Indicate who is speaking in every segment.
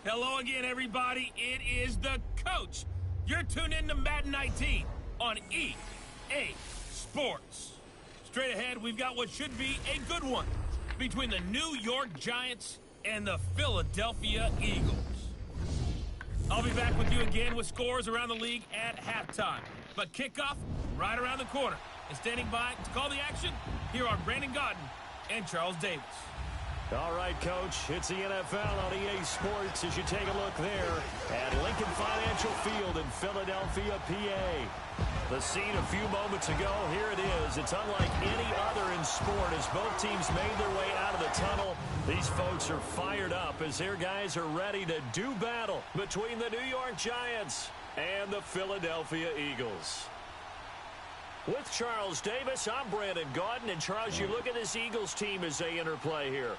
Speaker 1: Hello again, everybody. It is the coach. You're tuned in to Madden 19 on EA Sports. Straight ahead, we've got what should be a good one between the New York Giants and the Philadelphia Eagles. I'll be back with you again with scores around the league at halftime. But kickoff right around the corner. And standing by to call the action, here are Brandon Gaudin and Charles Davis.
Speaker 2: All right, Coach, it's the NFL on EA Sports as you take a look there at Lincoln Financial Field in Philadelphia, PA. The scene a few moments ago, here it is. It's unlike any other in sport as both teams made their way out of the tunnel. These folks are fired up as their guys are ready to do battle between the New York Giants and the Philadelphia Eagles. With Charles Davis, I'm Brandon Gaudin. And Charles, you look at this Eagles team as they interplay here.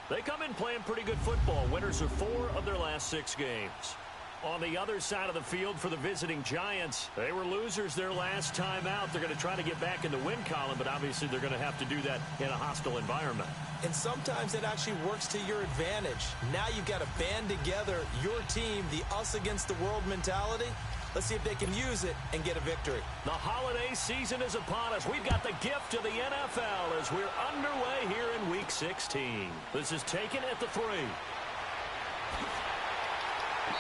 Speaker 2: They come in playing pretty good football. Winners of 4 of their last 6 games. On the other side of the field for the visiting Giants, they were losers their last time out. They're going to try to get back in the win column, but obviously they're going to have to do that in a hostile environment.
Speaker 3: And sometimes it actually works to your advantage. Now you've got to band together your team, the us against the world mentality. Let's see if they can use it and get a victory.
Speaker 2: The holiday season is upon us. We've got the gift of the NFL as we're underway here in Week 16. This is taken at the 3.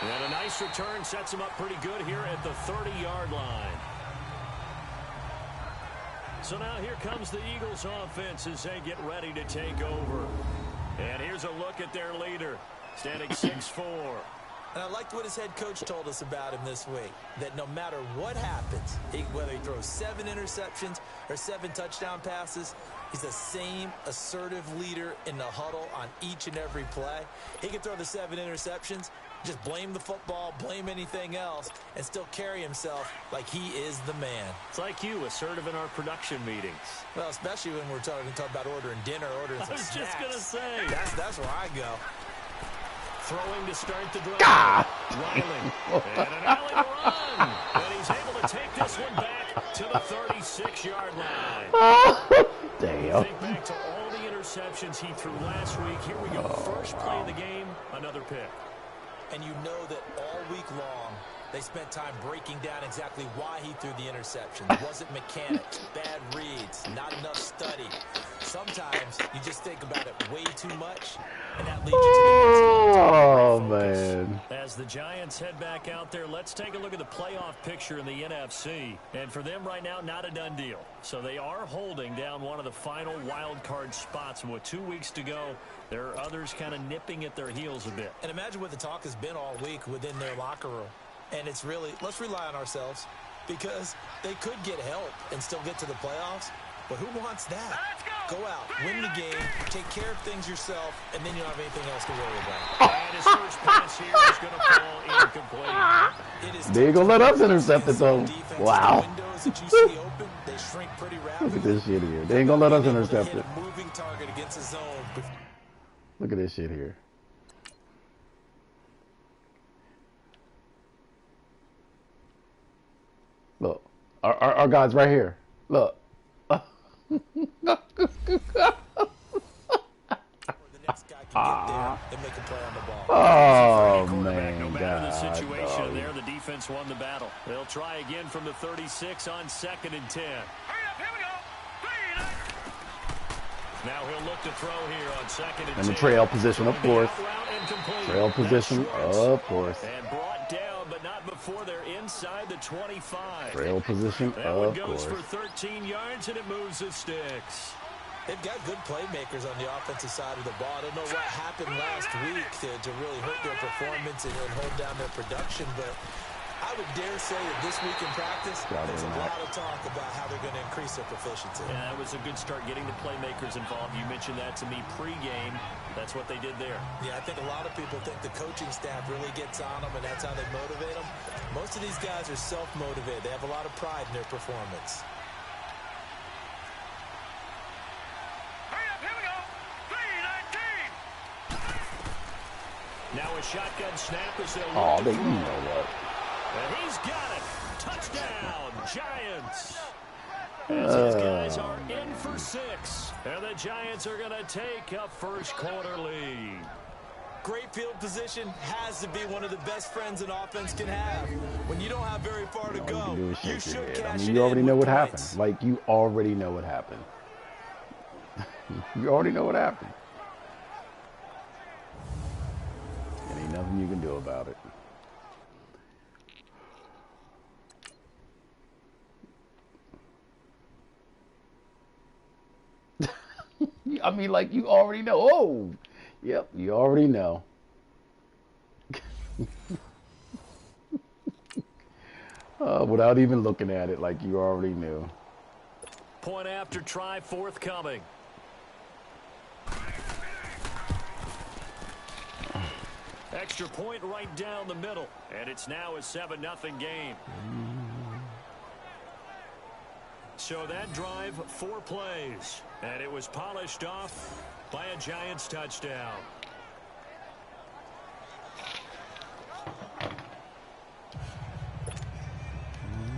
Speaker 2: And a nice return sets him up pretty good here at the 30-yard line. So now here comes the Eagles offense as they get ready to take over. And here's a look at their leader, standing 6'4".
Speaker 3: And I liked what his head coach told us about him this week, that no matter what happens, whether he throws 7 interceptions or 7 touchdown passes, he's the same assertive leader in the huddle on each and every play. He can throw the 7 interceptions, just blame the football, blame anything else, and still carry himself like he is the man.
Speaker 2: It's like you, assertive in our production meetings.
Speaker 3: Well, especially when we're talking about ordering dinner, ordering some snacks.
Speaker 2: I was just going to say.
Speaker 3: That's where I go.
Speaker 2: Throwing to start the drive. Riley. And an alley run. And he's able to take this one back to the 36-yard line.
Speaker 4: Damn.
Speaker 2: Think back to all the interceptions he threw last week. Here we go. First play of the game, another pick.
Speaker 3: And you know that all week long, they spent time breaking down exactly why he threw the interception. It wasn't mechanics, bad reads, not enough study. Sometimes you just think about it way too much, and that leads you to the next
Speaker 4: Oh, man.
Speaker 2: As the Giants head back out there, let's take a look at the playoff picture in the NFC. And for them right now, not a done deal. So they are holding down one of the final wild card spots. And with 2 weeks to go, there are others kind of nipping at their heels a bit.
Speaker 3: And imagine what the talk has been all week within their locker room. And it's really, let's rely on ourselves, because they could get help and still get to the playoffs. But who wants that? Go out, win the game, take care of things yourself, and then you don't have anything else to worry about.
Speaker 2: And his first pass here is going to fall incomplete.
Speaker 4: They ain't gonna let us intercept it, though. Wow.
Speaker 3: Windows that you see open, they shrink pretty rapidly.
Speaker 4: Look at this shit here. They ain't gonna let us intercept it.
Speaker 3: Moving target against the zone.
Speaker 4: Look at this shit here. Look, our guys right here. Look. Oh man,
Speaker 2: no matter the situation there, the defense won the battle. They'll try again from the 36 on 2nd and 10. Now he'll look to throw here on 2nd and 10.
Speaker 4: And the trail position, of course. Trail position, of course.
Speaker 2: And brought down, but not before they're inside the 25.
Speaker 4: Trail position,
Speaker 2: that one
Speaker 4: of
Speaker 2: goes
Speaker 4: course.
Speaker 2: for 13 yards, and it moves the sticks.
Speaker 3: They've got good playmakers on the offensive side of the ball. I don't know what happened last week to really hurt their performance and hold down their production, but I would dare say that this week in practice, there's a lot of talk about how they're going to increase their proficiency.
Speaker 2: Yeah, that was a good start getting the playmakers involved. You mentioned that to me pregame. That's what they did there.
Speaker 3: Yeah, I think a lot of people think the coaching staff really gets on them, and that's how they motivate them. Most of these guys are self-motivated. They have a lot of pride in their performance.
Speaker 2: Now a shotgun snap as they'll
Speaker 4: Oh, you know what?
Speaker 2: And he's got it. Touchdown, Giants. As these guys are in for 6. And the Giants are going to take a first quarter lead.
Speaker 3: Great field position has to be one of the best friends an offense can have. When you don't have very far to go, you should cash it in.
Speaker 4: You already know what
Speaker 3: points.
Speaker 4: happened. Like, you already know what happened. You already know what happened. And ain't nothing you can do about it. I mean, like, you already know. Oh, yep, you already know. Without even looking at it, like you already knew.
Speaker 2: Point after try forthcoming. Extra point right down the middle. And it's now a 7-0 game. So that drive, 4 plays. And it was polished off by a Giants touchdown.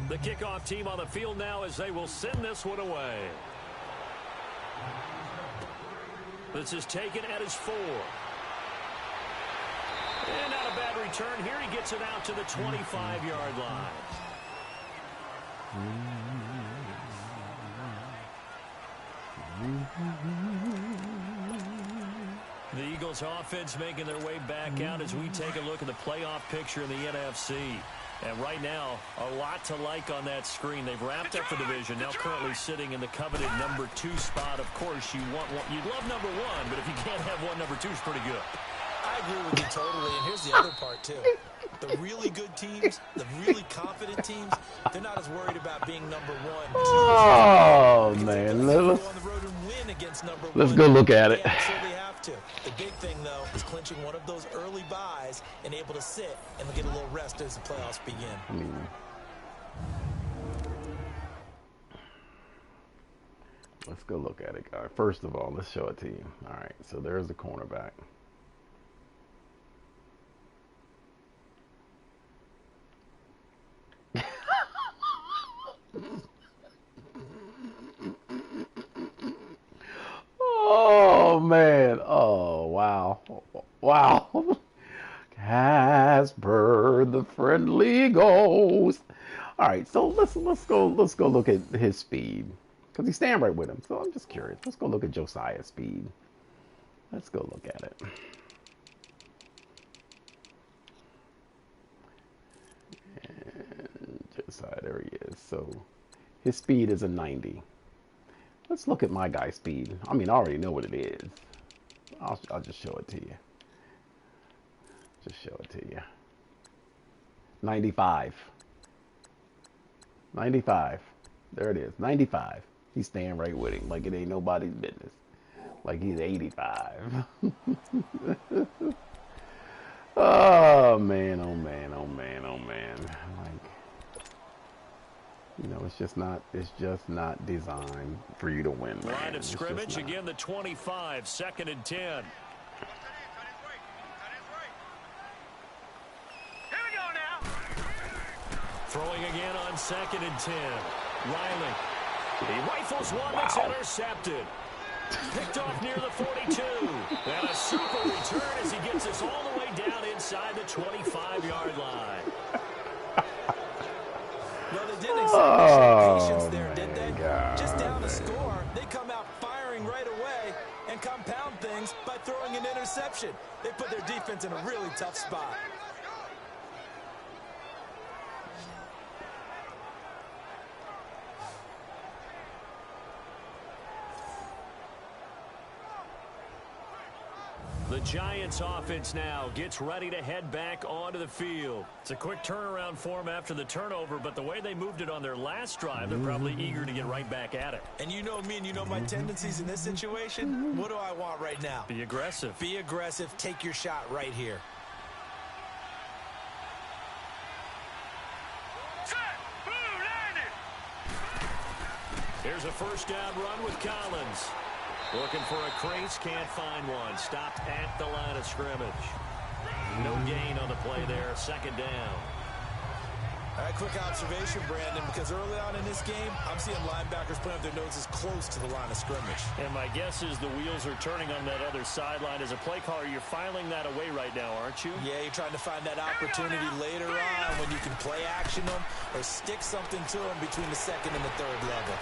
Speaker 2: The kickoff team on the field now as they will send this one away. This is taken at his 4. And not a bad return. Here he gets it out to the 25-yard line. The Eagles offense making their way back out as we take a look at the playoff picture in the NFC. And right now, a lot to like on that screen. They've wrapped up the division, now currently sitting in the coveted number 2 spot. Of course, you'd love number 1, but if you can't have one, number 2 is pretty good.
Speaker 3: I agree with you totally, and here's the other part, too. The really good teams, the really confident teams, they're not as worried about being number 1.
Speaker 4: Oh, man. Let's go look at it.
Speaker 3: They absolutely have to. The big thing, though, is clinching one of those early buys and able to sit and get a little rest as the playoffs begin.
Speaker 4: Let's go look at it, guys. First of all, let's show it to you. All right, so there's the cornerback. Oh, man. Oh, wow. Wow. Casper, the friendly ghost. All right, so let's go look at his speed, because he's standing right with him. So I'm just curious. Let's go look at Josiah's speed. Let's go look at it. And Josiah, there he is. So his speed is a 90. Let's look at my guy's speed. I mean, I already know what it is. I'll just show it to you. Just show it to you. 95. 95. There it is. 95. He's staying right with him like it ain't nobody's business. Like he's 85. Oh, man. Oh, man. Oh, man. Oh, man. Like, you know, it's just not designed for you to win, man.
Speaker 2: Line of scrimmage, again the 25, 2nd and 10.
Speaker 5: Here we go now.
Speaker 2: Throwing again on 2nd and 10. Riley. He rifles one that's intercepted. Picked off near the 42. And a super return as he gets us all the way down inside the 25-yard line.
Speaker 3: No, they didn't exactly show patience there, did they?
Speaker 4: God,
Speaker 3: just down to score, they come out firing right away and compound things by throwing an interception. They put their defense in a really tough spot.
Speaker 2: The Giants offense now gets ready to head back onto the field. It's a quick turnaround for them after the turnover, but the way they moved it on their last drive, they're probably eager to get right back at it.
Speaker 3: And you know me and you know my tendencies in this situation. What do I want right now?
Speaker 2: Be aggressive.
Speaker 3: Be aggressive. Take your shot right here.
Speaker 2: Here's a first down run with Collins. Looking for a crease, can't find one. Stopped at the line of scrimmage. No gain on the play there, 2nd down.
Speaker 3: All right, quick observation, Brandon, because early on in this game, I'm seeing linebackers putting up their noses close to the line of scrimmage.
Speaker 2: And my guess is the wheels are turning on that other sideline. As a play caller, you're filing that away right now, aren't you?
Speaker 3: Yeah, you're trying to find that opportunity later on when you can play action them or stick something to them between the second and the third level.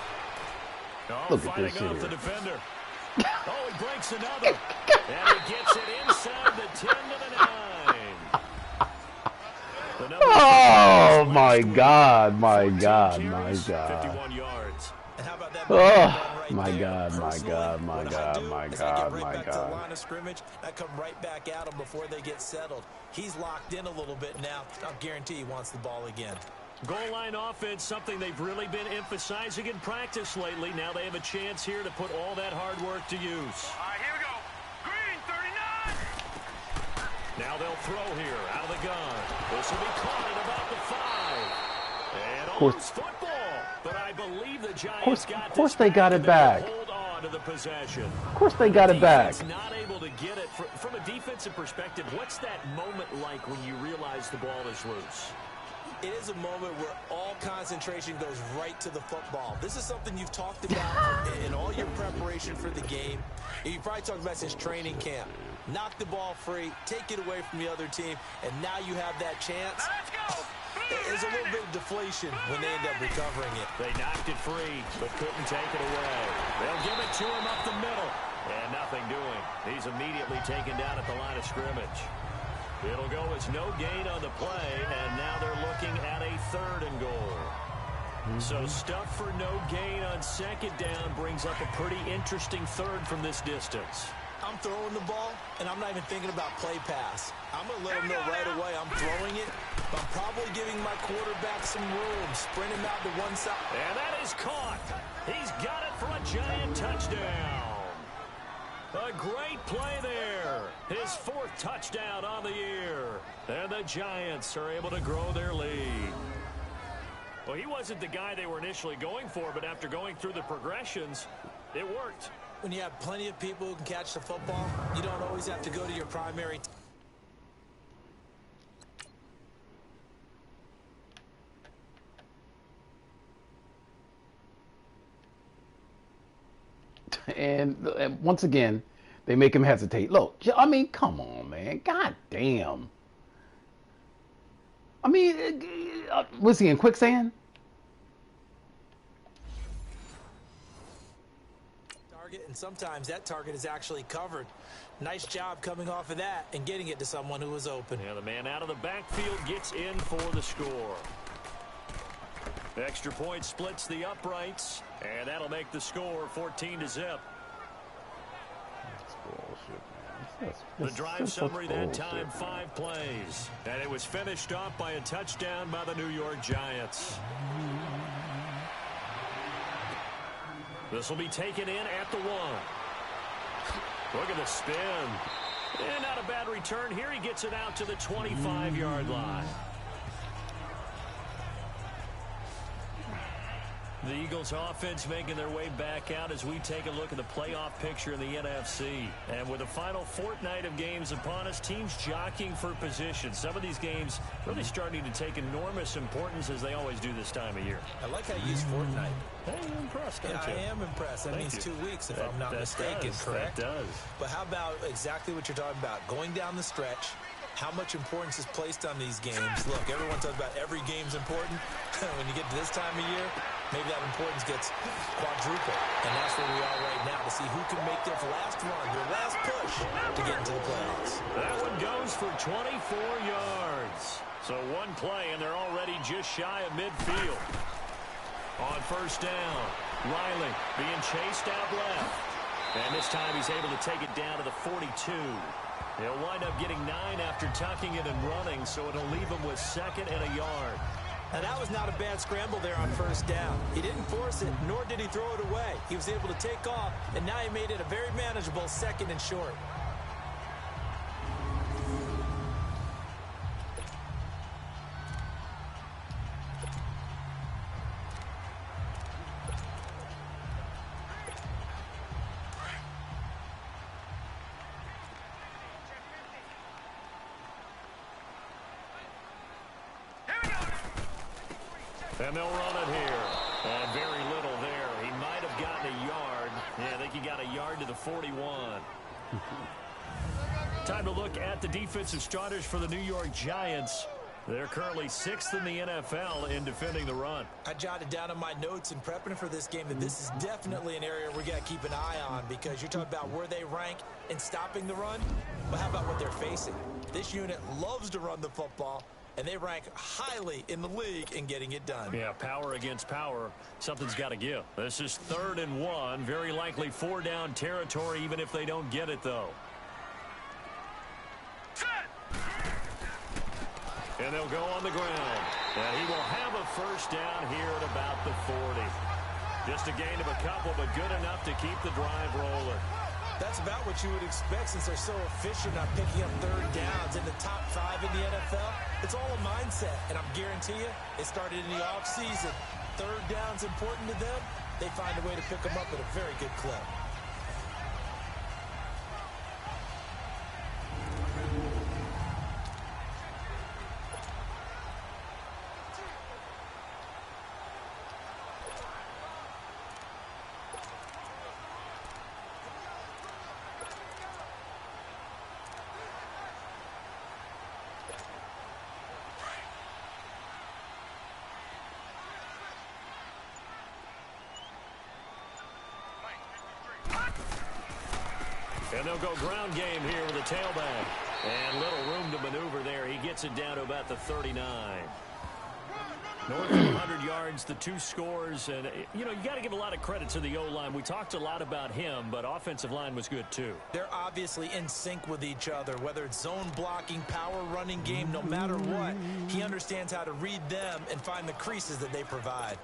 Speaker 2: Oh,
Speaker 4: Look at
Speaker 2: fighting
Speaker 4: this
Speaker 2: off
Speaker 4: here.
Speaker 2: the defender. Oh, he breaks another. And he gets it inside the 10 to the 9.
Speaker 4: Oh, my God, my God, my God.
Speaker 2: 51 yards.
Speaker 3: And how about that?
Speaker 4: Oh,
Speaker 3: Right
Speaker 4: my
Speaker 3: there?
Speaker 4: God, my
Speaker 3: Personally,
Speaker 4: God, my
Speaker 3: what I
Speaker 4: God,
Speaker 3: do
Speaker 4: my
Speaker 3: is I get
Speaker 4: God,
Speaker 3: right
Speaker 4: my
Speaker 3: back to the
Speaker 4: God.
Speaker 3: line of scrimmage. I come right back at them before they get settled. He's locked in a little bit now. I'll guarantee he wants the ball again.
Speaker 2: Goal line offense, something they've really been emphasizing in practice lately. Now they have a chance here to put all that hard work to use.
Speaker 1: All right, here we go. Green, 39.
Speaker 2: Now they'll throw here out of the gun. This will be caught at about the 5. And a loose football. But I believe the Giants got
Speaker 4: Of course
Speaker 2: this
Speaker 4: they got
Speaker 2: back,
Speaker 4: it
Speaker 2: and they'll
Speaker 4: back.
Speaker 2: hold on to the possession.
Speaker 4: Of course they got it back.
Speaker 2: Defense not able to get it. From a defensive perspective, what's that moment like when you realize the ball is loose?
Speaker 3: It is a moment where all concentration goes right to the football. This is something you've talked about in all your preparation for the game. You probably talked about since training camp. Knock the ball free, take it away from the other team, and now you have that chance.
Speaker 1: Let's go.
Speaker 3: There's a little bit of deflation when they end up recovering it.
Speaker 2: They knocked it free, but couldn't take it away. They'll give it to him up the middle. And nothing doing. He's immediately taken down at the line of scrimmage. It'll go as no gain on the play, and now they're looking at a 3rd and goal. So stuff for no gain on 2nd down brings up a pretty interesting 3rd from this distance.
Speaker 3: I'm throwing the ball, and I'm not even thinking about play pass. I'm going to let them know right away I'm throwing it. But I'm probably giving my quarterback some room, sprint him out to one side.
Speaker 2: And that is caught. He's got it for a Giant touchdown. A great play there. His 4th touchdown on the year. And the Giants are able to grow their lead. Well, he wasn't the guy they were initially going for, but after going through the progressions, it worked.
Speaker 3: When you have plenty of people who can catch the football, you don't always have to go to your primary.
Speaker 4: And once again, they make him hesitate. Look, I mean, come on, man. God damn. I mean, was he in quicksand?
Speaker 3: Target, and sometimes that target is actually covered. Nice job coming off of that and getting it to someone who was open.
Speaker 2: Yeah, the man out of the backfield gets in for the score. Extra point splits the uprights, and that'll make the score 14-0.
Speaker 4: That's bullshit, man.
Speaker 2: The drive summary that
Speaker 4: bullshit,
Speaker 2: time,
Speaker 4: man.
Speaker 2: 5 plays. And it was finished off by a touchdown by the New York Giants. This will be taken in at the 1. Look at the spin. And not a bad return here. He gets it out to the 25-yard line. The Eagles offense making their way back out as we take a look at the playoff picture in the NFC. And with the final fortnight of games upon us, teams jockeying for position. Some of these games really starting to take enormous importance as they always do this time of year.
Speaker 3: I like how you use Fortnite.
Speaker 2: Hey, you're impressed, aren't
Speaker 3: Yeah,
Speaker 2: you?
Speaker 3: I am impressed. That
Speaker 2: Thank
Speaker 3: means
Speaker 2: you.
Speaker 3: 2 weeks if I'm not mistaken, correct?
Speaker 2: That does.
Speaker 3: But how about exactly what you're talking about? Going down the stretch, how much importance is placed on these games? Look, everyone talks about every game's important. When you get to this time of year, maybe that importance gets quadrupled. And that's where we are right now to see who can make their last run, their last push to get into the playoffs.
Speaker 2: That one goes for 24 yards. So one play, and they're already just shy of midfield. On 1st down, Riley being chased out left. And this time he's able to take it down to the 42. He'll wind up getting 9 after tucking it and running, so it'll leave him with 2nd and a yard.
Speaker 3: And that was not a bad scramble there on 1st down. He didn't force it, nor did he throw it away. He was able to take off, and now he made it a very manageable 2nd and short.
Speaker 2: And they'll run it here. And very little there. He might have gotten a yard. Yeah, I think he got a yard to the 41. Time to look at the defensive starters for the New York Giants. They're currently 6th in the NFL in defending the run.
Speaker 3: I jotted down in my notes in prepping for this game that this is definitely an area we got to keep an eye on, because you're talking about where they rank in stopping the run. But how about what they're facing? This unit loves to run the football, and they rank highly in the league in getting it done.
Speaker 2: Yeah, power against power. Something's got to give. This is 3rd and 1. Very likely 4-down territory, even if they don't get it, though. And they'll go on the ground. And he will have a first down here at about the 40. Just a gain of a couple, but good enough to keep the drive rolling.
Speaker 3: That's about what you would expect, since they're so efficient on picking up 3rd downs in the top 5 in the NFL. It's all a mindset, and I'm guarantee you, it started in the offseason. 3rd down's important to them. They find a way to pick them up at a very good clip.
Speaker 2: And they'll go ground game here with a tailback. And little room to maneuver there. He gets it down to about the 39. North of 100 yards, the 2 scores. And, you know, you got to give a lot of credit to the O-line. We talked a lot about him, but offensive line was good, too.
Speaker 3: They're obviously in sync with each other, whether it's zone blocking, power running game, no matter what. He understands how to read them and find the creases that they provide.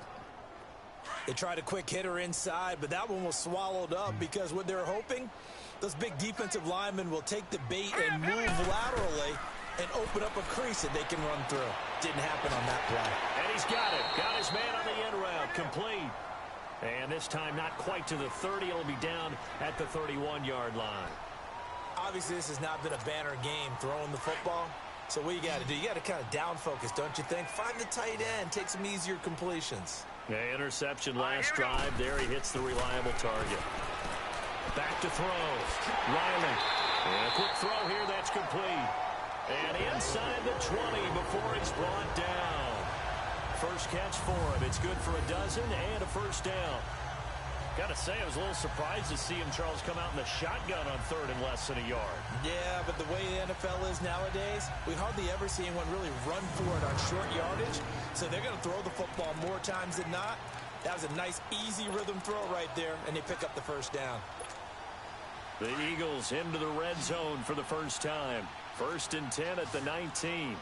Speaker 3: They tried a quick hitter inside, but that one was swallowed up because what they're hoping, those big defensive linemen will take the bait and move laterally and open up a crease that they can run through. Didn't happen on that play.
Speaker 2: And he's got it. Got his man on the end route. Complete. And this time not quite to the 30. It'll be down at the 31-yard line.
Speaker 3: Obviously, this has not been a banner game throwing the football. So what you got to do, you got to kind of down focus, don't you think? Find the tight end. Take some easier completions.
Speaker 2: Yeah, interception last drive. There he hits the reliable target. Back to throw. Riley. And a quick throw here. That's complete. And inside the 20 before he's brought down. First catch for him. It's good for a dozen and a first down. Got to say, I was a little surprised to see him, Charles, come out in the shotgun on 3rd and less than a yard.
Speaker 3: Yeah, but the way the NFL is nowadays, we hardly ever see anyone really run for it on short yardage. So they're going to throw the football more times than not. That was a nice, easy rhythm throw right there, and they pick up the first down.
Speaker 2: The Eagles into the red zone for the first time. 1st and 10 at the 19.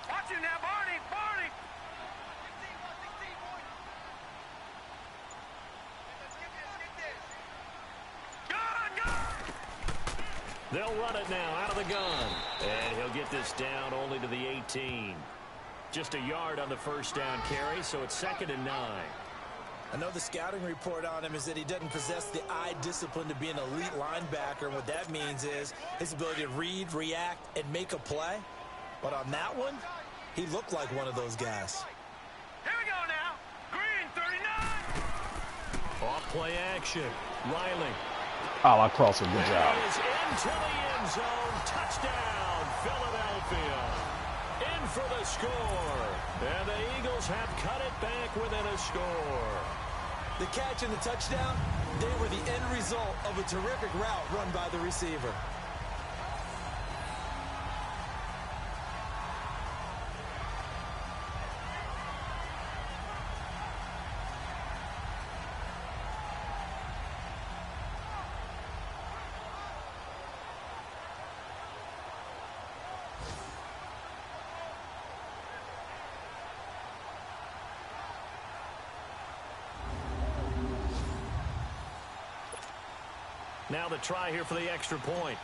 Speaker 1: Watch him now, Barney! Barney!
Speaker 2: They'll run it now out of the gun. And he'll get this down only to the 18. Just a yard on the first down carry, so it's 2nd and 9.
Speaker 3: I know the scouting report on him is that he doesn't possess the eye discipline to be an elite linebacker. And what that means is his ability to read, react, and make a play. But on that one, he looked like one of those guys.
Speaker 1: Here we go now. Green, 39.
Speaker 2: Off play action. Riley.
Speaker 4: Oh, I crossed him. Good job.
Speaker 2: Is into the end zone. Touchdown, Philadelphia. In for the score. And the Eagles have cut it back within a score.
Speaker 3: The catch and the touchdown, they were the end result of a terrific route run by the receiver.
Speaker 2: Now the try here for the extra point.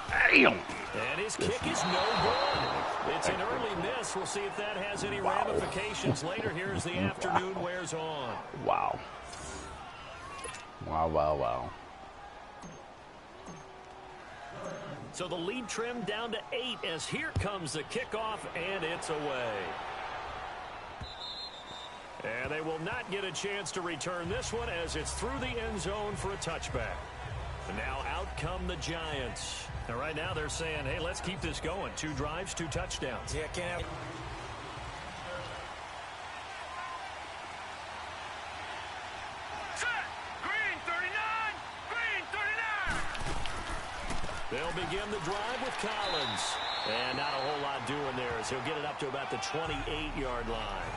Speaker 4: Damn.
Speaker 2: And his kick is no good. It's an early miss. We'll see if that has any ramifications later here as the afternoon wears on.
Speaker 4: Wow. Wow, wow, wow.
Speaker 2: So the lead trimmed down to 8 as here comes the kickoff, and it's away. And they will not get a chance to return this one as it's through the end zone for a touchback. And now out come the Giants. And right now they're saying, hey, let's keep this going. 2 drives, 2 touchdowns.
Speaker 3: Yeah, can't have...
Speaker 2: They'll begin the drive with Collins. And not a whole lot doing there as he'll get it up to about the 28-yard line.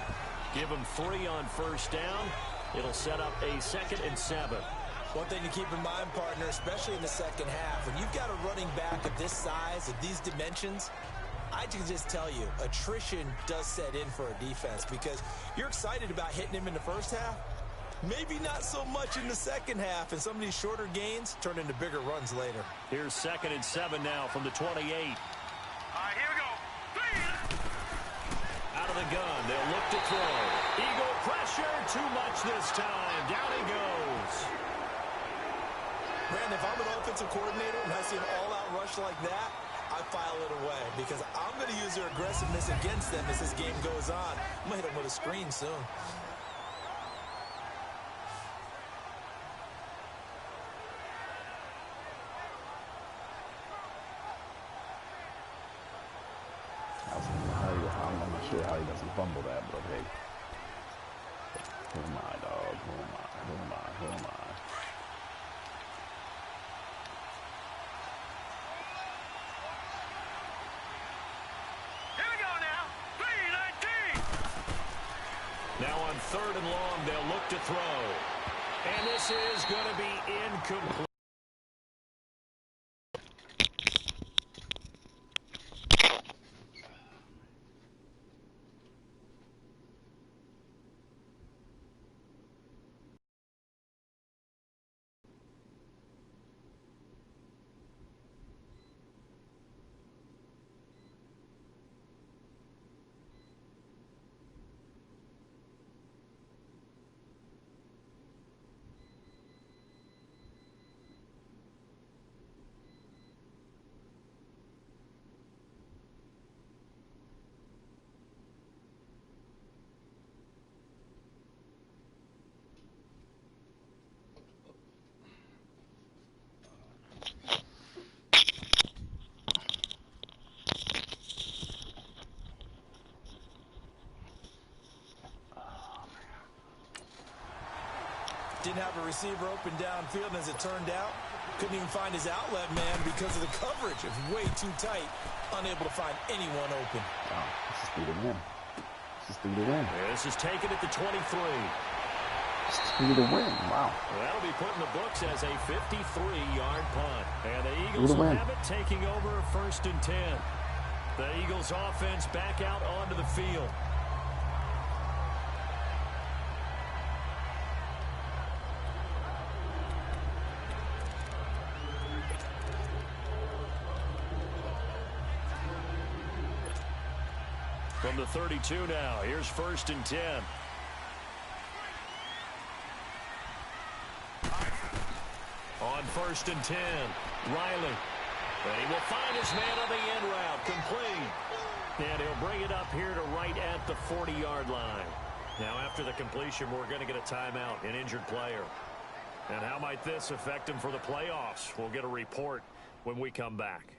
Speaker 2: Give him 3 on first down. It'll set up a 2nd and 7.
Speaker 3: One thing to keep in mind, partner, especially in the second half, when you've got a running back of this size, of these dimensions, I can just tell you, attrition does set in for a defense because you're excited about hitting him in the first half. Maybe not so much in the second half, and some of these shorter gains turn into bigger runs later.
Speaker 2: Here's 2nd and 7 now from the 28.
Speaker 1: All right, here we go.
Speaker 2: Out of the gun, they'll look to throw. Eagle pressure, too much this time. Down he goes.
Speaker 3: Brandon, if I'm an offensive coordinator and I see an all-out rush like that, I file it away because I'm going to use their aggressiveness against them as this game goes on. I'm going to hit them with a screen soon.
Speaker 4: I'm not sure how he doesn't fumble that, but hey. Who am I, dog? Who am I? Who am I? Who am I?
Speaker 1: Here we go now. 3-19.
Speaker 2: Now on 3rd and long, they'll look to throw. And this is going to be incomplete.
Speaker 3: Didn't have a receiver open downfield, and as it turned out, couldn't even find his outlet man because of the coverage. It was way too tight, unable to find anyone open.
Speaker 4: Wow, this is through the win. This is through the win.
Speaker 2: This is taken at the 23.
Speaker 4: This is through the win. Wow.
Speaker 2: That'll be put in the books as a 53-yard punt. And the Eagles will have it taking over 1st and 10. The Eagles offense back out onto the field. From the 32 now, here's 1st and 10. On 1st and 10, Riley. And he will find his man on the end route, complete. And he'll bring it up here to right at the 40-yard line. Now after the completion, we're going to get a timeout, an injured player. And how might this affect him for the playoffs? We'll get a report when we come back.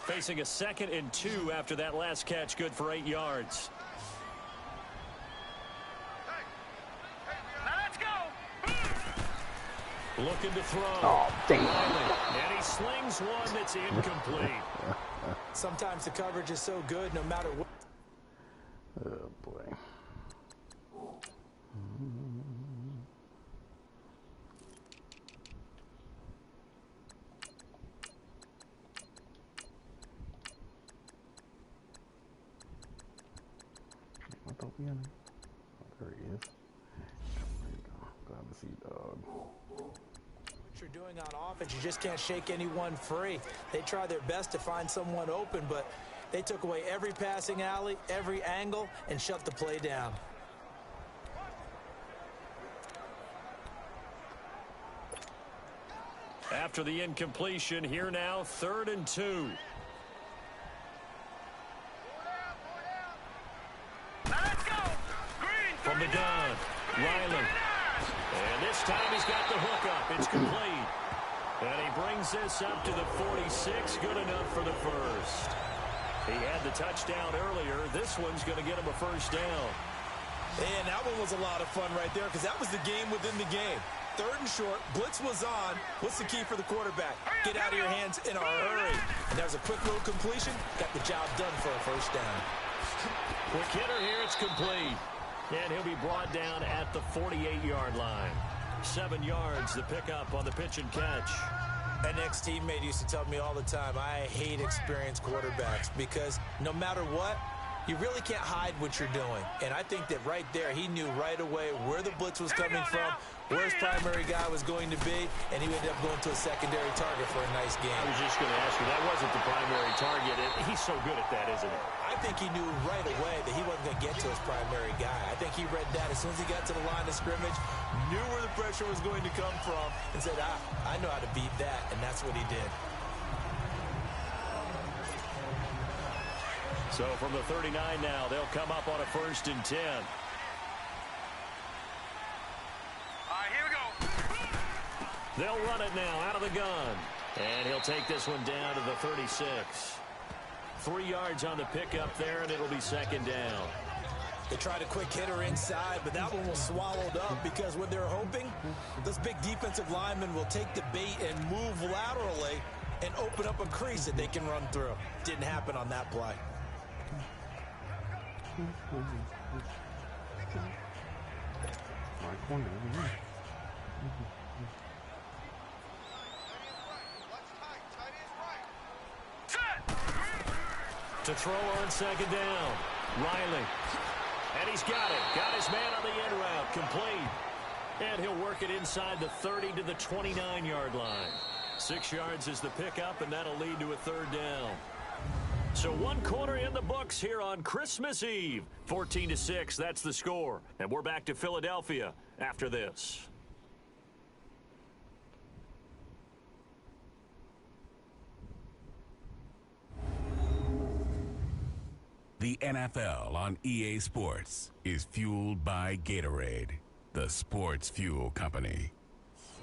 Speaker 2: Facing a 2nd and 2 after that last catch, good for 8 yards.
Speaker 1: Now let's go.
Speaker 2: Looking to throw.
Speaker 4: Oh, damn.
Speaker 2: And he slings one that's incomplete.
Speaker 3: Sometimes the coverage is so good, no matter what.
Speaker 4: Oh, boy. I thought we had him. Oh, there he is. There you go. Glad to see, dog.
Speaker 3: On offense, you just can't shake anyone free. They try their best to find someone open, but they took away every passing alley, every angle, and shut the play down.
Speaker 2: After the incompletion, here now, 3rd and 2. From the gun, Riley. And this time he's got the hook up. It's complete. And he brings this up to the 46. Good enough for the first. He had the touchdown earlier. This one's going to get him a first down.
Speaker 3: And that one was a lot of fun right there because that was the game within the game. 3rd and short, blitz was on. What's the key for the quarterback? Get out of your hands in a hurry. And there's a quick little completion. Got the job done for a first down.
Speaker 2: Quick hitter here, it's complete. And he'll be brought down at the 48-yard line. 7 yards, the pickup on the pitch and catch.
Speaker 3: An ex-teammate used to tell me all the time, I hate experienced quarterbacks because no matter what, you really can't hide what you're doing. And I think that right there, he knew right away where the blitz was coming from, where his primary guy was going to be, and he ended up going to a secondary target for a nice game.
Speaker 2: I was just going to ask you, that wasn't the primary target. He's so good at that, isn't he?
Speaker 3: I think he knew right away that he wasn't going to get to his primary guy. I think he read that as soon as he got to the line of scrimmage, knew where the pressure was going to come from, and said, I know how to beat that, and that's what he did.
Speaker 2: So from the 39 now, they'll come up on a 1st and 10. They'll run it now out of the gun. And he'll take this one down to the 36. 3 yards on the pickup there, and it'll be 2nd down.
Speaker 3: They tried a quick hitter inside, but that one was swallowed up because what they're hoping, those big defensive linemen will take the bait and move laterally and open up a crease that they can run through. Didn't happen on that play.
Speaker 2: To throw on 2nd down, Riley. And he's got it. Got his man on the in route. Complete. And he'll work it inside the 30 to the 29-yard line. 6 yards is the pickup, and that'll lead to a 3rd down. So 1 quarter in the books here on Christmas Eve. 14-6, that's the score. And we're back to Philadelphia after this.
Speaker 5: The NFL on EA Sports is fueled by Gatorade, the sports fuel company.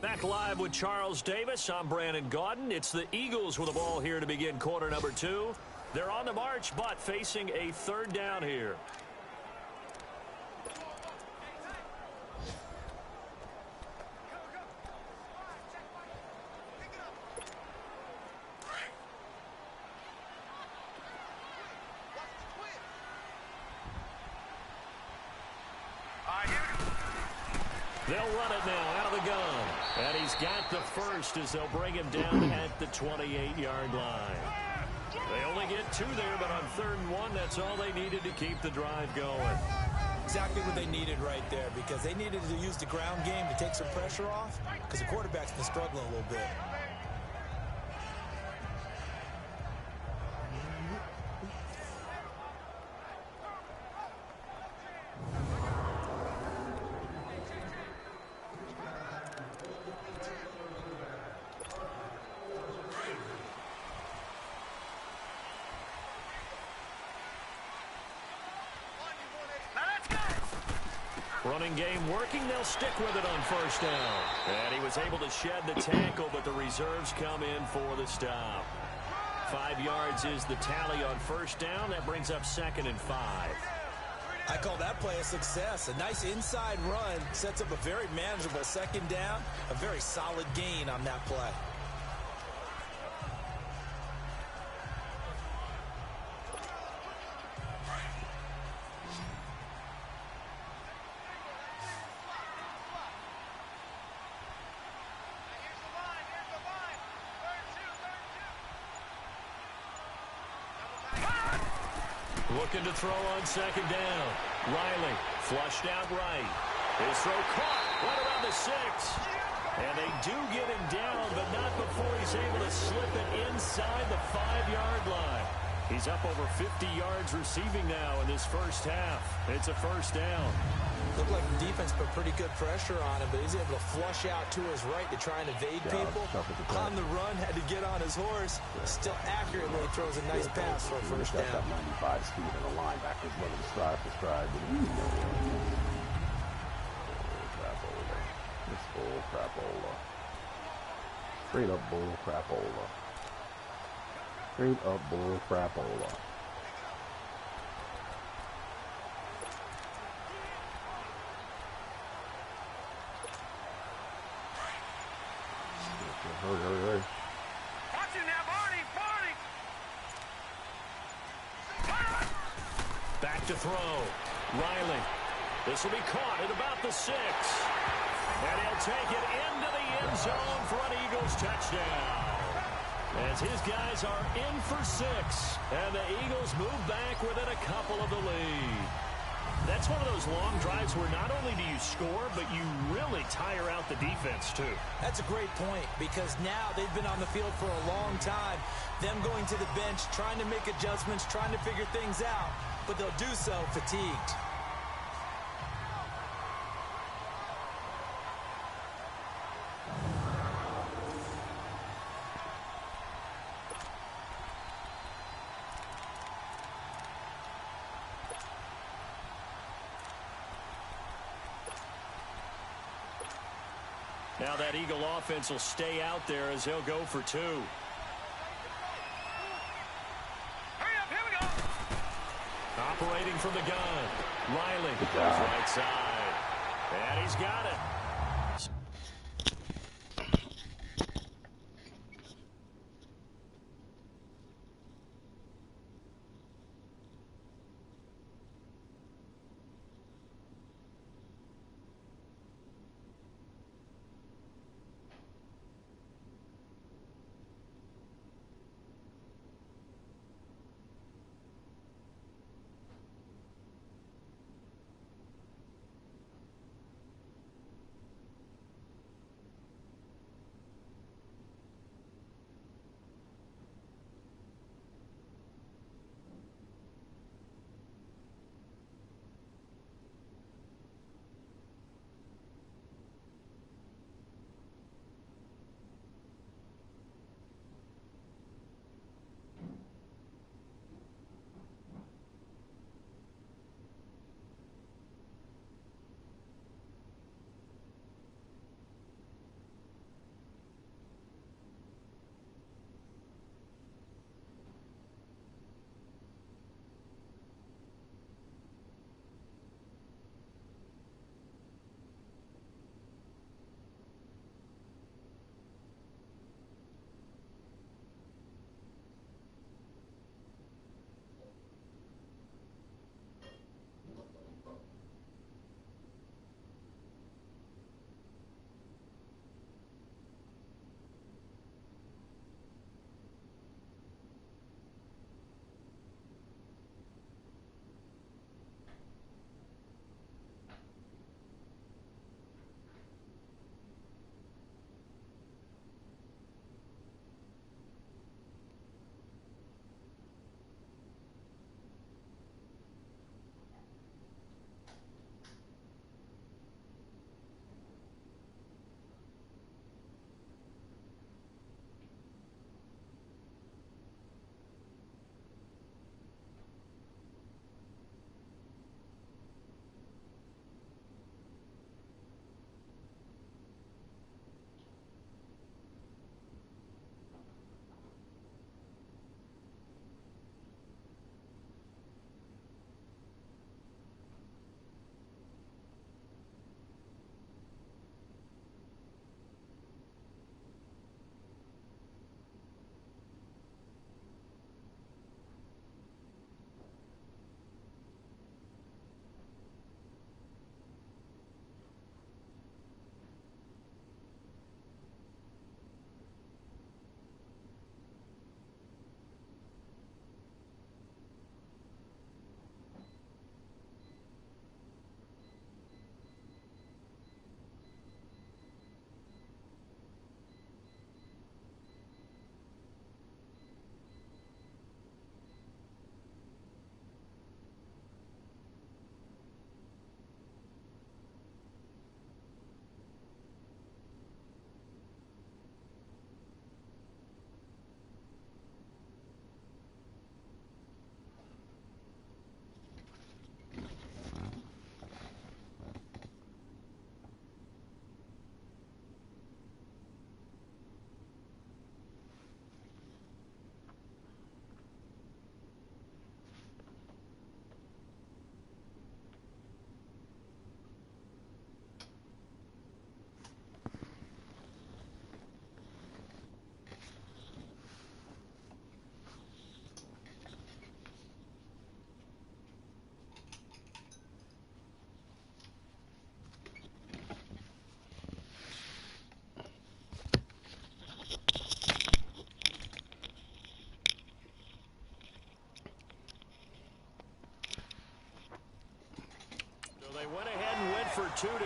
Speaker 2: Back live with Charles Davis. I'm Brandon Gaudin. It's the Eagles with the ball here to begin quarter number 2. They're on the march, but facing a 3rd down here. They'll run it now out of the gun. And he's got the first as they'll bring him down at the 28-yard line. They only get 2 there, but on 3rd and 1, that's all they needed to keep the drive going.
Speaker 3: Exactly what they needed right there because they needed to use the ground game to take some pressure off because the quarterback's been struggling a little bit.
Speaker 2: Running game working. They'll stick with it on 1st down. And he was able to shed the tackle, but the reserves come in for the stop. 5 yards is the tally on 1st down. That brings up 2nd and 5.
Speaker 3: I call that play a success. A nice inside run sets up a very manageable 2nd down. A very solid gain on that play.
Speaker 2: Looking to throw on 2nd down. Riley flushed out right. His throw caught right around the 6. And they do get him down, but not before he's able to slip it inside the 5-yard line. He's up over 50 yards receiving now in this first half. It's a first down.
Speaker 3: Looked like the defense put pretty good pressure on him, but he's able to flush out to his right to try and evade people. On the run, had to get on his horse. Still accurately throws a nice pass for a first down.
Speaker 4: Got 95 speed and a linebackers running stride for stride. It's bull crapola. Straight up bull crapola. Straight up bull crapola. Hurry.
Speaker 1: Watch it now, Barney!
Speaker 2: Back to throw. Riley. This will be caught at about the 6. And he'll take it into the end zone for an Eagles touchdown. As his guys are in for 6. And the Eagles move back within a couple of the lead. That's one of those long drives where not only do you score, but you really tire out the defense, too.
Speaker 3: That's a great point, because now they've been on the field for a long time. Them going to the bench, trying to make adjustments, trying to figure things out, but they'll do so fatigued.
Speaker 2: Now that Eagle offense will stay out there as they'll go for 2.
Speaker 1: Hurry up, here we go!
Speaker 2: Operating from the gun. Riley goes right side. And he's got it.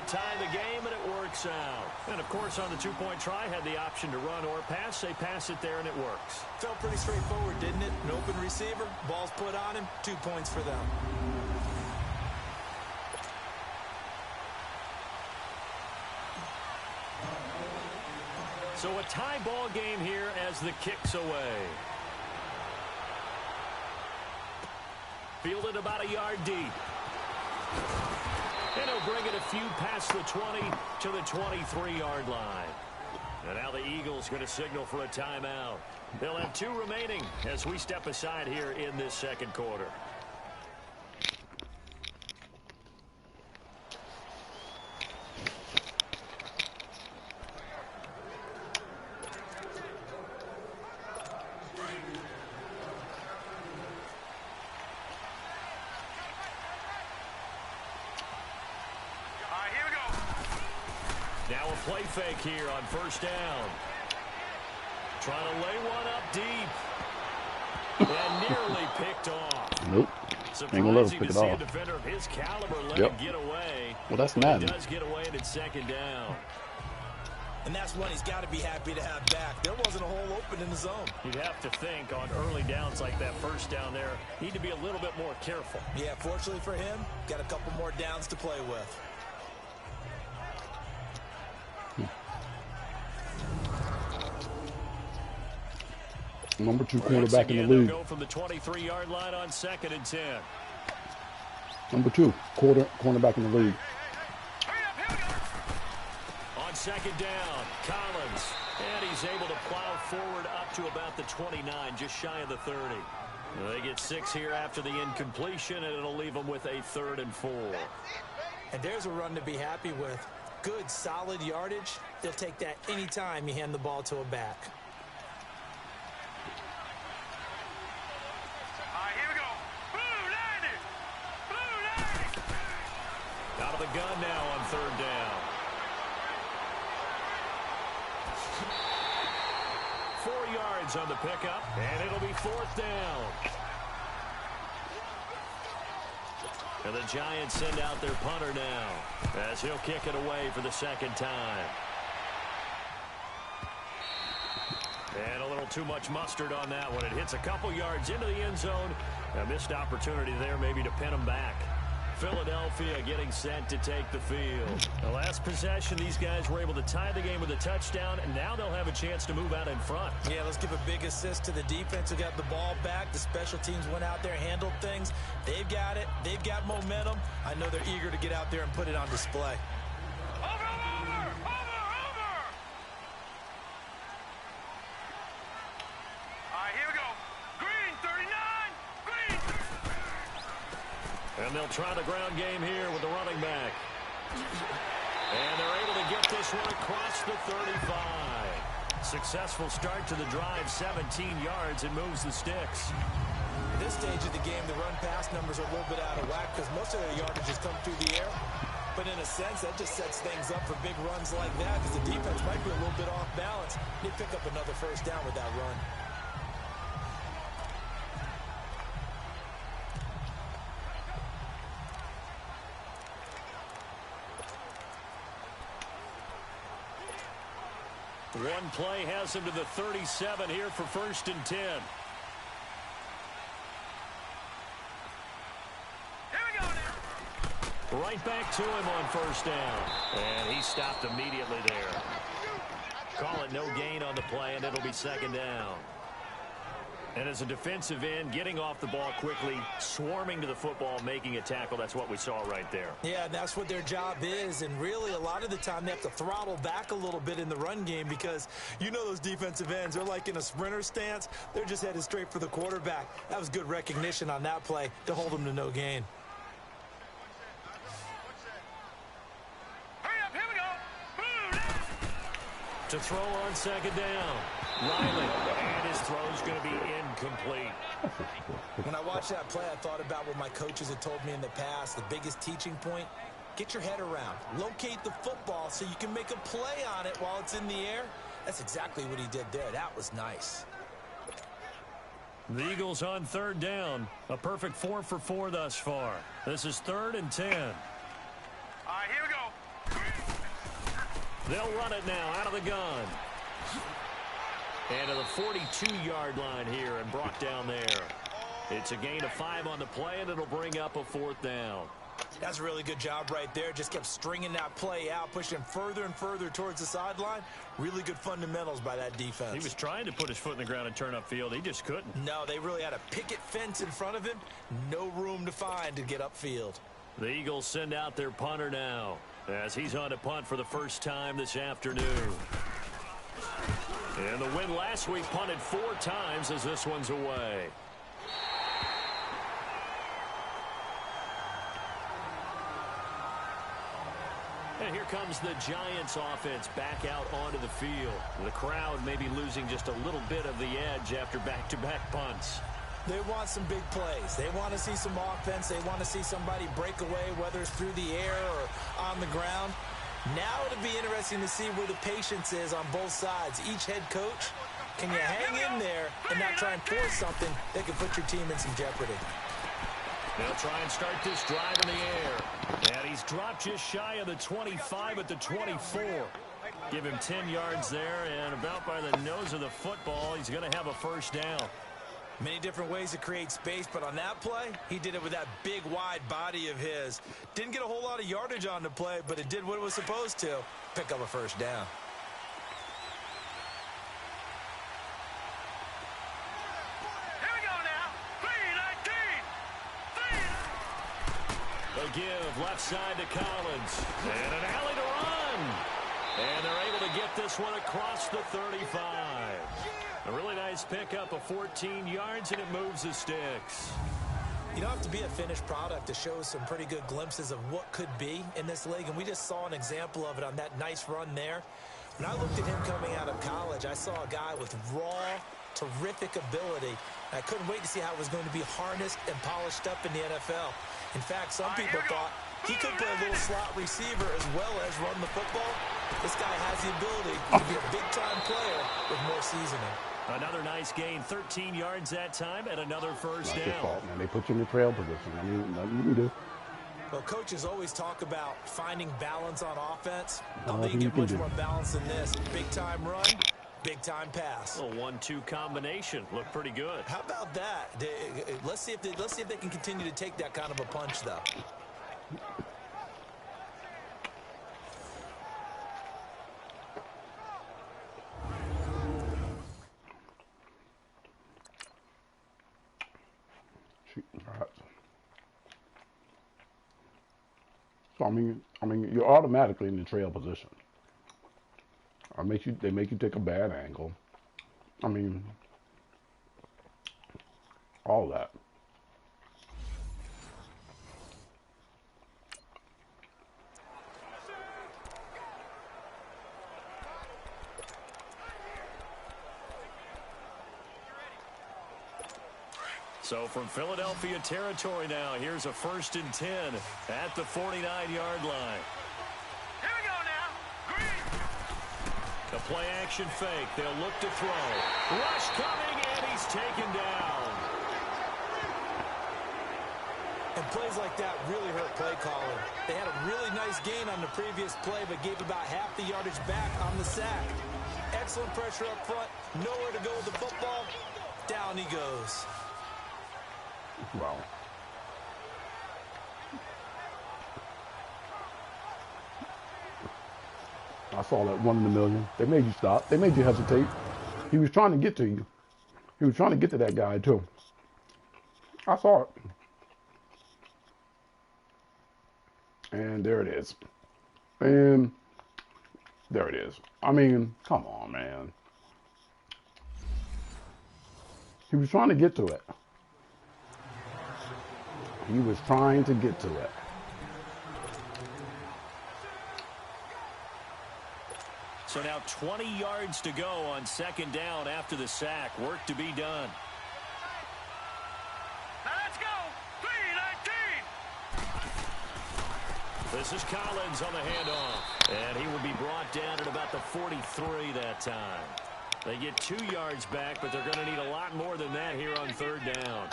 Speaker 2: tie the game, and it works out. And, of course, on the two-point try, had the option to run or pass. They pass it there, and it works.
Speaker 3: Felt pretty straightforward, didn't it? An open receiver, ball's put on him, 2 points for them.
Speaker 2: So a tie ball game here as the kick's away. Fielded about a yard deep. And he'll bring it a few past the 20 to the 23-yard line. And now the Eagles going to signal for a timeout. They'll have 2 remaining as we step aside here in this second quarter. Now a play fake here on first down. Trying to lay one up deep. And nearly picked off.
Speaker 4: Nope. Ain't gonna let us pick it off.
Speaker 2: A defender of his caliber let him get away.
Speaker 4: Well, that's Madden.
Speaker 2: He does get away, and it's second down.
Speaker 3: And that's one he's got to be happy to have back. There wasn't a hole open in the zone.
Speaker 2: You'd have to think on early downs like that first down there, need to be a little bit more careful.
Speaker 3: Yeah, fortunately for him, got a couple more downs to play with.
Speaker 4: Number 2 quarterback in the league.
Speaker 2: Go from the 23-yard line on 2nd and 10.
Speaker 4: Number 2 cornerback in the league.
Speaker 2: On 2nd down, Collins. And he's able to plow forward up to about the 29, just shy of the 30. They get 6 here after the incompletion, and it'll leave them with a 3rd and 4.
Speaker 3: And there's a run to be happy with. Good, solid yardage. They'll take that anytime you hand the ball to a back.
Speaker 2: Out of the gun now on 3rd down. 4 yards on the pickup, and it'll be 4th down. And the Giants send out their punter now as he'll kick it away for the 2nd time. And a little too much mustard on that one. It hits a couple yards into the end zone. A missed opportunity there maybe to pin him back. Philadelphia getting set to take the field. The last possession, these guys were able to tie the game with a touchdown, and now they'll have a chance to move out in front.
Speaker 3: Yeah, let's give a big assist to the defense who got the ball back. The special teams went out there, handled things. They've got it. They've got momentum. I know they're eager to get out there and put it on display.
Speaker 2: And they'll try the ground game here with the running back. And they're able to get this one across the 35. Successful start to the drive, 17 yards, and moves the sticks.
Speaker 3: At this stage of the game, the run-pass numbers are a little bit out of whack because most of their yardage has come through the air. But in a sense, that just sets things up for big runs like that because the defense might be a little bit off balance. They pick up another first down with that run.
Speaker 2: One play has him to the 37 here for 1st and 10. Right back to him on 1st down. And he stopped immediately there. Call it no gain on the play, and it'll be 2nd down. And as a defensive end, getting off the ball quickly, swarming to the football, making a tackle, that's what we saw right there.
Speaker 3: Yeah, that's what their job is. And really, a lot of the time, they have to throttle back a little bit in the run game because you know those defensive ends, they're like in a sprinter stance. They're just headed straight for the quarterback. That was good recognition on that play to hold them to no gain.
Speaker 2: To throw on 2nd down. Riley, and his throw's going to be incomplete.
Speaker 3: When I watched that play, I thought about what my coaches had told me in the past. The biggest teaching point, get your head around. Locate the football so you can make a play on it while it's in the air. That's exactly what he did there. That was nice.
Speaker 2: The Eagles on 3rd down. A perfect 4 for 4 thus far. This is 3rd and 10.
Speaker 6: All right, here we go.
Speaker 2: They'll run it now out of the gun. And to the 42-yard line here and brought down there. It's a gain of 5 on the play, and it'll bring up a 4th down.
Speaker 3: That's a really good job right there. Just kept stringing that play out, pushing him further and further towards the sideline. Really good fundamentals by that defense.
Speaker 2: He was trying to put his foot in the ground and turn upfield. He just couldn't.
Speaker 3: No, they really had a picket fence in front of him. No room to find to get upfield.
Speaker 2: The Eagles send out their punter now as he's on to punt for the first time this afternoon. And the win last week punted 4 times as this one's away. And here comes the Giants offense back out onto the field. The crowd may be losing just a little bit of the edge after back-to-back punts.
Speaker 3: They want some big plays. They want to see some offense. They want to see somebody break away, whether it's through the air or on the ground. Now it'll be interesting to see where the patience is on both sides. Each head coach, can you hang in there and not try and force something that can put your team in some jeopardy?
Speaker 2: They'll try and start this drive in the air. And he's dropped just shy of the 25 at the 24. Give him 10 yards there, and about by the nose of the football, he's going to have a first down.
Speaker 3: Many different ways to create space, but on that play, he did it with that big, wide body of his. Didn't get a whole lot of yardage on the play, but it did what it was supposed to, pick up a first down.
Speaker 2: They give left side to Collins. And an alley to run. And they're able to get this one across the 35. A really nice pickup of 14 yards, and it moves the sticks.
Speaker 3: You don't have to be a finished product to show some pretty good glimpses of what could be in this league, and we just saw an example of it on that nice run there. When I looked at him coming out of college, I saw a guy with raw, terrific ability. I couldn't wait to see how it was going to be harnessed and polished up in the NFL. In fact, some people thought he could play a little slot receiver as well as run the football. This guy has the ability to be a big-time player with more seasoning.
Speaker 2: Another nice gain, 13 yards that time, and another first down.
Speaker 4: Not your fault, man. They put you in the trail position. I mean, nothing you can do.
Speaker 3: Well, coaches always talk about finding balance on offense. I don't think you get much more balance than this. Big-time run, big-time pass.
Speaker 2: A 1-2 combination. Looked pretty good.
Speaker 3: How about that? Let's see if they can continue to take that kind of a punch, though.
Speaker 4: So I mean, you're automatically in the trail position. They make you take a bad angle. I mean, all that.
Speaker 2: So from Philadelphia territory now, here's a 1st and 10 at the 49-yard line.
Speaker 1: Here we go now. Green.
Speaker 2: A play-action fake. They'll look to throw. Rush coming, and he's taken down.
Speaker 3: And plays like that really hurt play calling. They had a really nice gain on the previous play, but gave about half the yardage back on the sack. Excellent pressure up front. Nowhere to go with the football. Down he goes.
Speaker 4: Wow. I saw that 1 in a million. They made you stop. They made you hesitate. He was trying to get to you. He was trying to get to that guy, too. I saw it. And there it is. And there it is. I mean, come on, man. He was trying to get to it. He was trying to get to it.
Speaker 2: So now 20 yards to go on 2nd down after the sack. Work to be done.
Speaker 1: Now let's go. 3-19.
Speaker 2: This is Collins on the handoff. And he will be brought down at about the 43 that time. They get 2 yards back, but they're going to need a lot more than that here on 3rd down.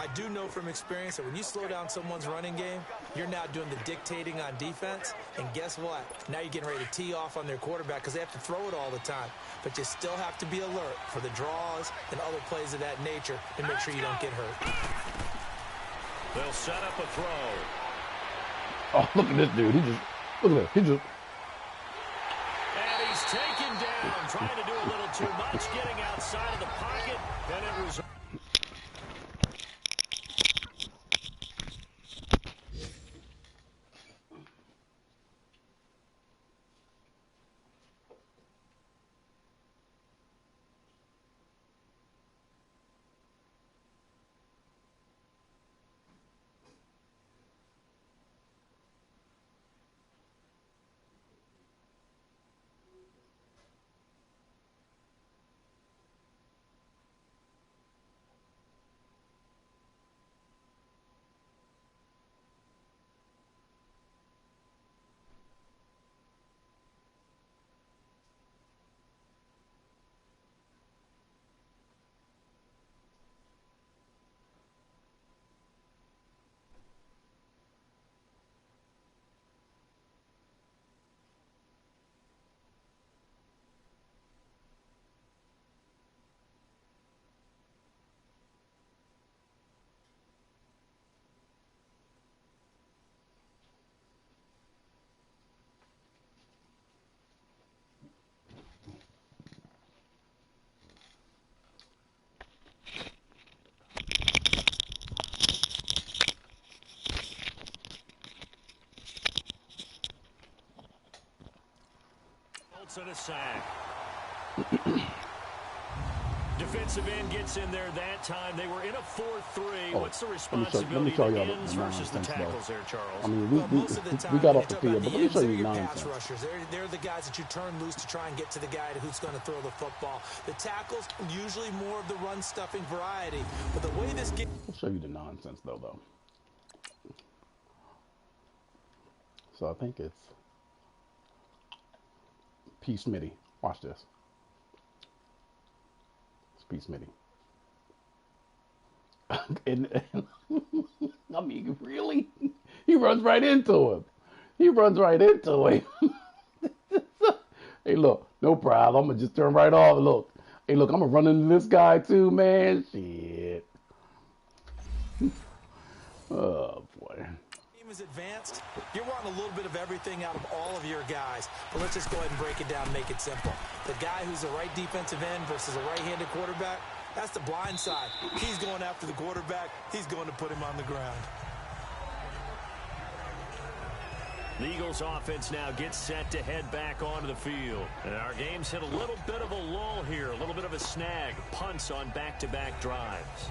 Speaker 3: I do know from experience that when you slow down someone's running game, you're now doing the dictating on defense. And guess what? Now you're getting ready to tee off on their quarterback because they have to throw it all the time. But you still have to be alert for the draws and other plays of that nature and make sure you don't get hurt.
Speaker 2: They'll set up a throw.
Speaker 4: Oh, look at this dude. Look at this.
Speaker 2: And he's taken down, trying to do a little too much, getting outside of the pocket, and it was... And a sack. Defensive end gets in there that time. They were in a 4-3. What's the responsibility of the ends versus the tackles there, Charles?
Speaker 4: I mean,
Speaker 3: most of the time,
Speaker 4: we got off the field, but let me show you
Speaker 3: pass rushers. They're the guys that you turn loose to try and get to the guy who's going to throw the football. The tackles, usually more of the run-stuffing variety. But the way this game...
Speaker 4: I'll show you the nonsense, though. So I think it's P. Smitty. Watch this. It's P. Smitty. and I mean, really? He runs right into him. He runs right into him. Hey, look, no problem. I'm going to just turn right off. Look. Hey, look, I'm going to run into this guy too, man. Shit. Oh, boy.
Speaker 3: Is advanced, you're wanting a little bit of everything out of all of your guys. But let's just go ahead and break it down and make it simple. The guy who's a right defensive end versus a right-handed quarterback, that's the blind side. He's going after the quarterback. He's going to put him on the ground.
Speaker 2: The Eagles offense now gets set to head back onto the field. And our game's hit a little bit of a lull here, a little bit of a snag. Punts on back-to-back drives.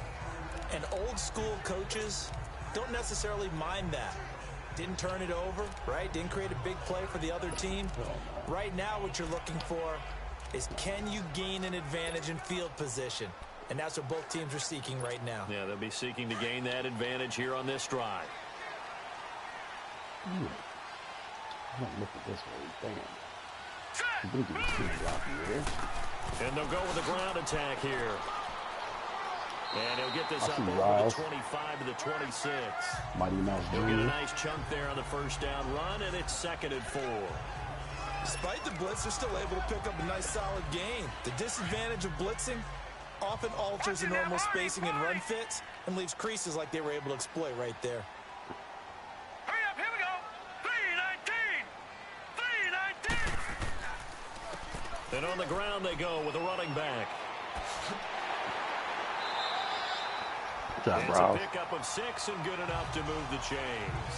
Speaker 3: And old-school coaches don't necessarily mind that. Didn't turn it over, right? Didn't create a big play for the other team. Right now what you're looking for is, can you gain an advantage in field position? And that's what both teams are seeking right now.
Speaker 2: Yeah, they'll be seeking to gain that advantage here on this drive.
Speaker 4: I'm not looking this way. Damn.
Speaker 2: And they'll go with a ground attack here. And he'll get this up over the 25 to the 26.
Speaker 4: Mighty Mouse
Speaker 2: He'll get a nice chunk there on the first down run, and it's 2nd and 4.
Speaker 3: Despite the blitz, they're still able to pick up a nice solid gain. The disadvantage of blitzing often alters the normal spacing and run fits and leaves creases like they were able to exploit right there.
Speaker 1: Hurry up, here we go. 3-19.
Speaker 2: And on the ground they go with a running back. It's a pickup of 6 and good enough to move the chains.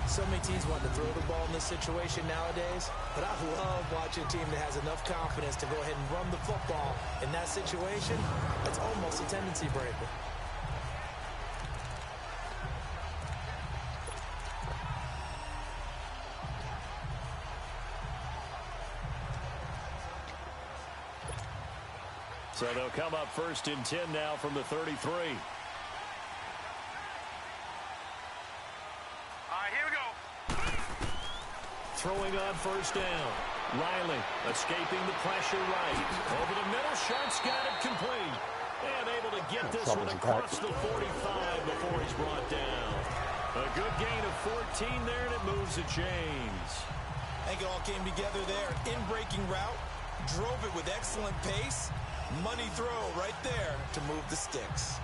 Speaker 3: So many teams want to throw the ball in this situation nowadays, but I love watching a team that has enough confidence to go ahead and run the football in that situation. That's almost a tendency breaker.
Speaker 2: So they'll come up 1st and 10 now from the 33.
Speaker 1: All right, here we go.
Speaker 2: Throwing on 1st down. Riley escaping the pressure right. Over the middle, Sharp's got it complete. And able to get this one across the 45 before he's brought down. A good gain of 14 there, and it moves the chains.
Speaker 3: I think it all came together there. In-breaking route, drove it with excellent pace. Money throw right there to move the sticks.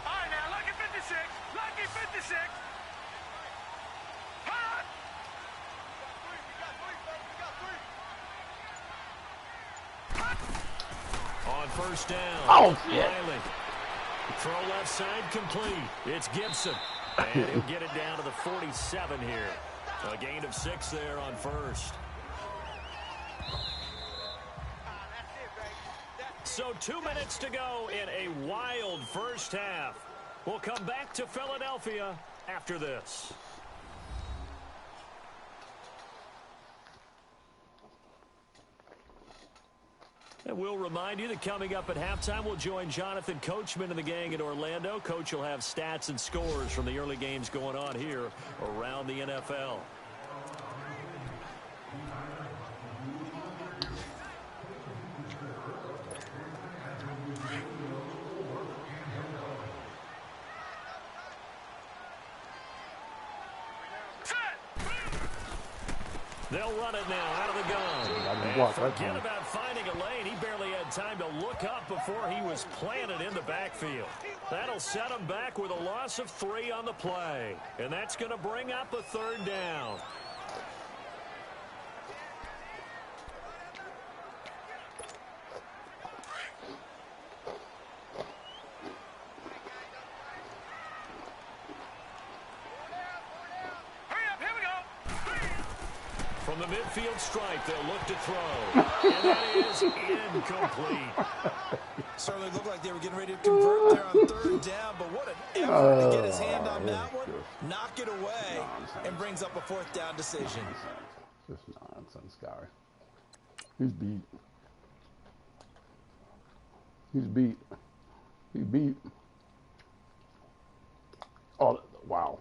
Speaker 1: All right, now, lucky 56. Lucky 56.
Speaker 2: On first down.
Speaker 4: Oh, shit.
Speaker 2: Riley. Throw left side complete. It's Gibson. And he'll get it down to the 47 here. A gain of 6 there on first. So 2 minutes to go in a wild first half. We'll come back to Philadelphia after this. And we'll remind you that coming up at halftime, we'll join Jonathan Coachman and the gang in Orlando. Coach will have stats and scores from the early games going on here around the NFL. They'll run it now out of the gun. And forget about finding a lane. He barely had time to look up before he was planted in the backfield. That'll set him back with a loss of 3 on the play. And that's going to bring up a third down. From the midfield stripe, they'll look to throw. And that is incomplete.
Speaker 3: Certainly looked like they were getting ready to convert there on third down, but what an effort to get his hand on that one, knock it away, and brings up a fourth down decision.
Speaker 4: Just nonsense, Gary. He's beat. He's beat. He beat. Oh, wow.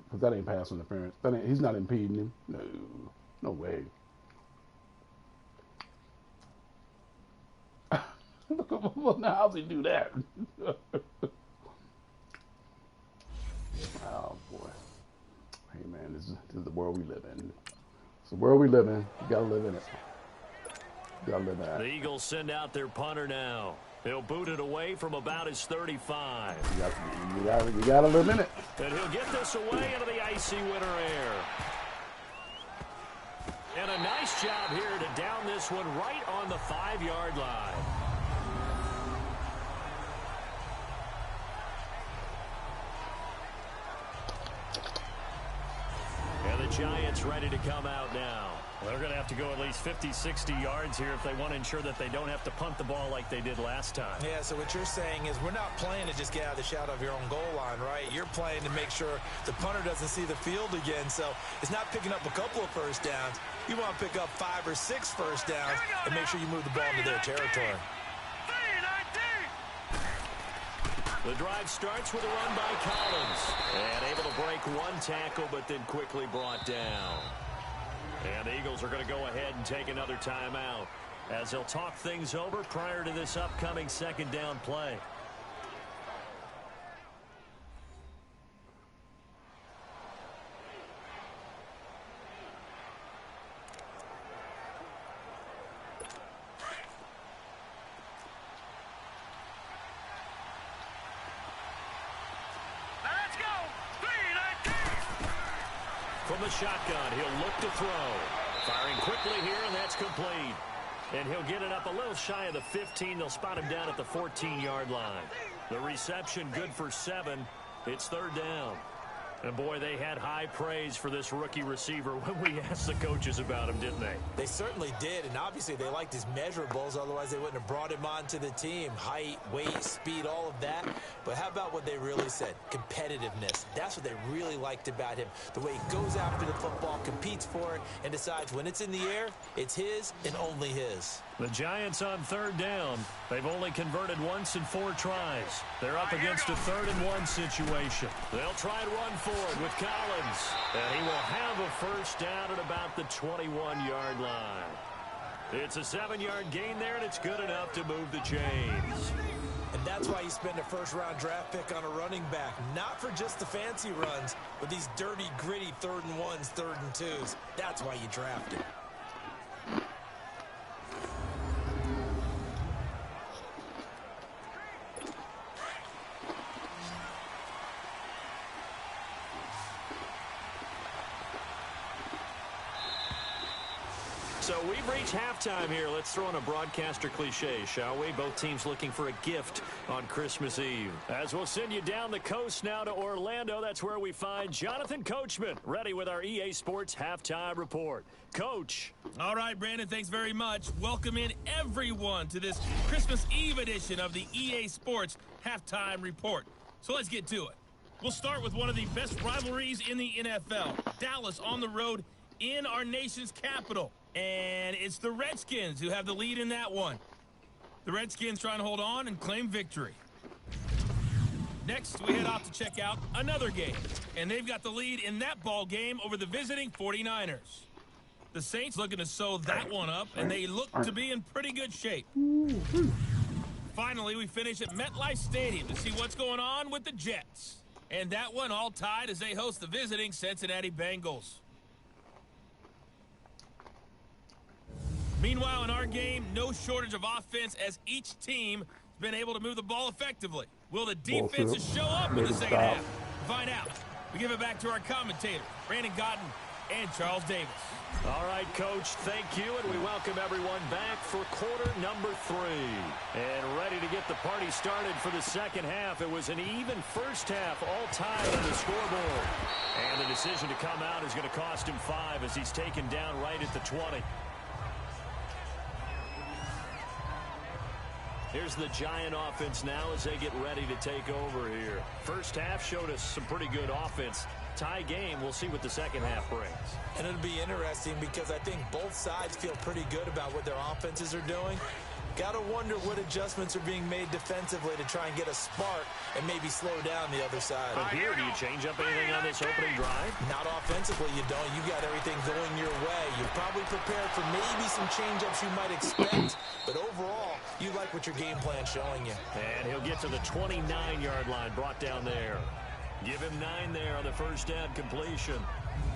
Speaker 4: Because that ain't pass interference. He's not impeding him. No. No way. Well, now how's he do that? Oh, boy. Hey, man, this is the world we live in. It's the world we live in. You got to live in it. You got to live in it.
Speaker 2: The Eagles send out their punter now. He'll boot it away from about his 35.
Speaker 4: You got to live in it.
Speaker 2: And he'll get this away into the icy winter air. And a nice job here to down this one right on the 5-yard line. And the Giants ready to come out now. They're going to have to go at least 50, 60 yards here if they want to ensure that they don't have to punt the ball like they did last time.
Speaker 3: Yeah, so what you're saying is we're not playing to just get out of the shadow of your own goal line, right? You're playing to make sure the punter doesn't see the field again. So it's not picking up a couple of first downs. You want to pick up 5 or 6 first downs and make sure you move the ball into their territory.
Speaker 2: The drive starts with a run by Collins. And able to break one tackle, but then quickly brought down. And the Eagles are going to go ahead and take another timeout as they'll talk things over prior to this upcoming second down play. From the shotgun, he'll look to throw. Firing quickly here, and that's complete. And he'll get it up a little shy of the 15. They'll spot him down at the 14-yard line. The reception good for 7. It's third down. And, boy, they had high praise for this rookie receiver when we asked the coaches about him, didn't they?
Speaker 3: They certainly did, and obviously they liked his measurables. Otherwise, they wouldn't have brought him onto the team. Height, weight, speed, all of that. But how about what they really said? Competitiveness. That's what they really liked about him. The way he goes after the football, competes for it, and decides when it's in the air, it's his and only his.
Speaker 2: The Giants on third down. They've only converted once in 4 tries. They're up against a 3rd and 1 situation. They'll try and run forward with Collins. And he will have a first down at about the 21-yard line. It's a 7-yard gain there, and it's good enough to move the chains.
Speaker 3: And that's why you spend a first-round draft pick on a running back. Not for just the fancy runs, but these dirty, gritty 3rd and 1s, 3rd and 2s. That's why you draft him.
Speaker 2: So we've reached halftime here. Let's throw in a broadcaster cliche, shall we? Both teams looking for a gift on Christmas Eve. As we'll send you down the coast now to Orlando, that's where we find Jonathan Coachman, ready with our EA Sports Halftime Report. Coach.
Speaker 1: All right, Brandon, thanks very much. Welcome in everyone to this Christmas Eve edition of the EA Sports Halftime Report. So let's get to it. We'll start with one of the best rivalries in the NFL. Dallas on the road in our nation's capital. And it's the Redskins who have the lead in that one. The Redskins trying to hold on and claim victory. Next, we head off to check out another game. And they've got the lead in that ball game over the visiting 49ers. The Saints looking to sew that one up, and they look to be in pretty good shape. Finally, we finish at MetLife Stadium to see what's going on with the Jets. And that one all tied as they host the visiting Cincinnati Bengals. Meanwhile, in our game, no shortage of offense as each team has been able to move the ball effectively. Will the defenses show up in the second half? Find out. We give it back to our commentators, Brandon Gaudin and Charles Davis.
Speaker 2: All right, Coach, thank you, and we welcome everyone back for quarter number 3. And ready to get the party started for the second half. It was an even first half, all tied on the scoreboard. And the decision to come out is going to cost him 5 as he's taken down right at the 20. Here's the Giant offense now as they get ready to take over here. First half showed us some pretty good offense. Tie game, we'll see what the second half brings.
Speaker 3: And it'll be interesting because I think both sides feel pretty good about what their offenses are doing. Got to wonder what adjustments are being made defensively to try and get a spark and maybe slow down the other side.
Speaker 2: But here, do you change up anything on this opening drive?
Speaker 3: Not offensively, you don't. You got everything going your way. You're probably prepared for maybe some change-ups you might expect, but overall, you like what your game plan's showing you.
Speaker 2: And he'll get to the 29-yard line, brought down there. Give him 9 there on the first down completion.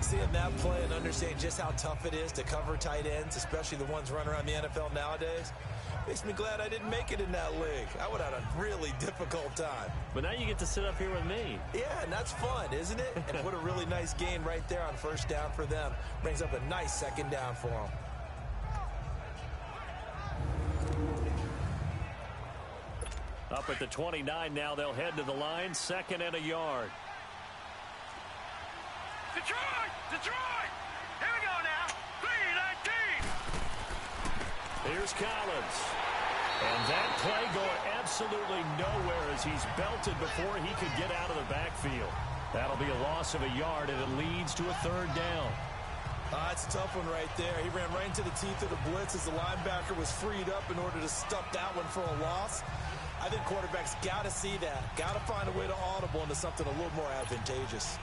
Speaker 3: Seeing that play and understanding just how tough it is to cover tight ends, especially the ones running around the NFL nowadays, makes me glad I didn't make it in that league. I would have had a really difficult time.
Speaker 2: But now you get to sit up here with me.
Speaker 3: Yeah, and that's fun, isn't it? And what a really nice gain right there on first down for them. Brings up a nice second down for them.
Speaker 2: Up at the 29 now, they'll head to the line, 2nd and a yard.
Speaker 6: Detroit! Detroit! Here we go now. 3-19.
Speaker 2: Here's Collins. And that play going absolutely nowhere as he's belted before he could get out of the backfield. That'll be a loss of a yard, and it leads to a 3rd down.
Speaker 3: That's a tough one right there. He ran right into the teeth of the blitz as the linebacker was freed up in order to stuff that one for a loss. I think quarterbacks got to see that. Got to find a way to audible into something a little more advantageous.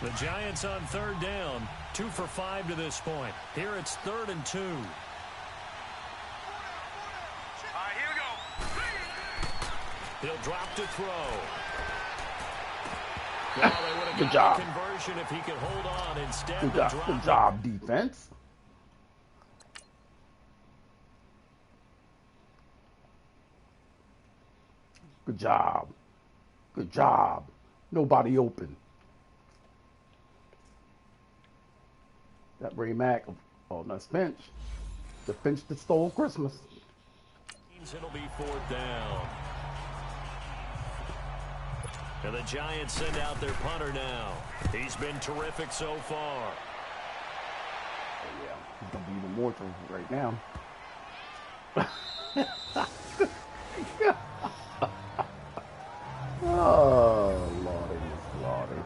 Speaker 2: The Giants on 3rd down, 2 for 5 to this point. Here it's 3rd and 2.
Speaker 6: All right, here we go.
Speaker 2: He'll drop to throw. Well, they would have
Speaker 4: Good
Speaker 2: got
Speaker 4: job.
Speaker 2: the conversion if he could hold on. Instead,
Speaker 4: Good job, defense. Good job. Good job. Nobody open. That Ray Mack. Oh, that's Finch. The Finch that stole Christmas.
Speaker 2: It'll be 4th down. And the Giants send out their punter now. He's been terrific so far.
Speaker 4: Oh, yeah. He's going to be even more terrific right now. Oh, Lordy, Lordy.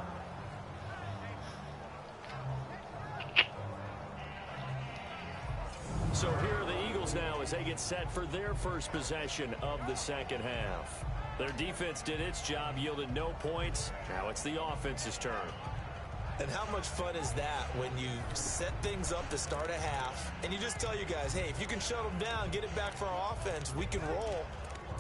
Speaker 2: So here are the Eagles now as they get set for their first possession of the second half. Their defense did its job, yielded no points. Now it's the offense's turn.
Speaker 3: And how much fun is that when you set things up to start a half and you just tell you guys, hey, if you can shut them down, get it back for our offense, we can roll.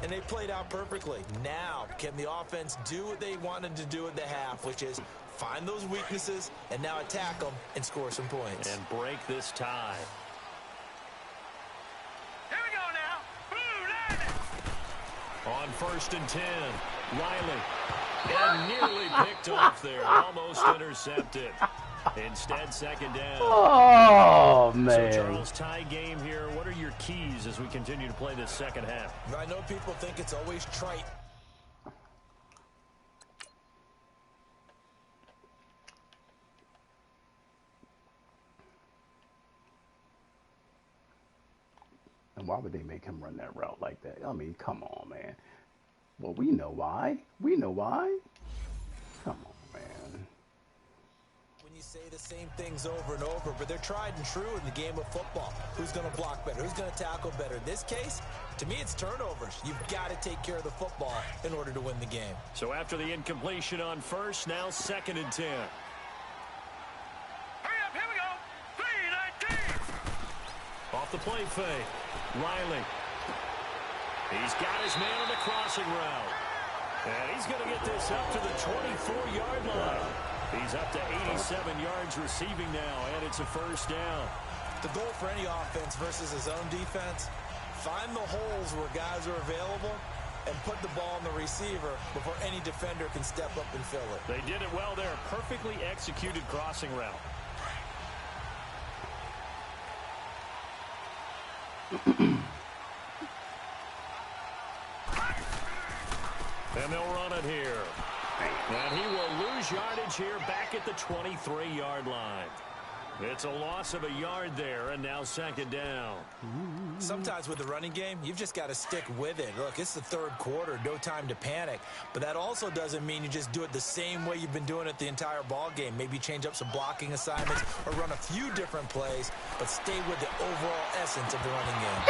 Speaker 3: And they played out perfectly. Now, can the offense do what they wanted to do at the half, which is find those weaknesses and now attack them and score some points?
Speaker 2: And break this tie.
Speaker 6: Here we go now. Blue line.
Speaker 2: On 1st and 10, Riley. And nearly picked off there. Almost intercepted. Instead, 2nd down.
Speaker 4: Oh, man.
Speaker 2: So, Charles, tie game here. What are your keys as we continue to play this second half?
Speaker 3: I know people think it's always trite.
Speaker 4: And why would they make him run that route like that? I mean, come on, man. Well, we know why. We know why. Come on, man.
Speaker 3: When you say the same things over and over, but they're tried and true in the game of football. Who's going to block better? Who's going to tackle better? In this case, to me, it's turnovers. You've got to take care of the football in order to win the game.
Speaker 2: So after the incompletion on 1st, now 2nd and 10.
Speaker 6: Hurry up, here we go. 3-19.
Speaker 2: Off the play fake, Riley. He's got his man on the crossing route. And he's going to get this up to the 24-yard line. He's up to 87 yards receiving now, and it's a 1st down.
Speaker 3: The goal for any offense versus his own defense, find the holes where guys are available and put the ball on the receiver before any defender can step up and fill it.
Speaker 2: They did it well there. Perfectly executed crossing route. And they'll run it here. And he will lose yardage here back at the 23-yard line. It's a loss of a yard there, and now 2nd down.
Speaker 3: Sometimes with the running game, you've just got to stick with it. Look, it's the 3rd quarter, no time to panic. But that also doesn't mean you just do it the same way you've been doing it the entire ball game. Maybe change up some blocking assignments or run a few different plays, but stay with the overall essence of the running game.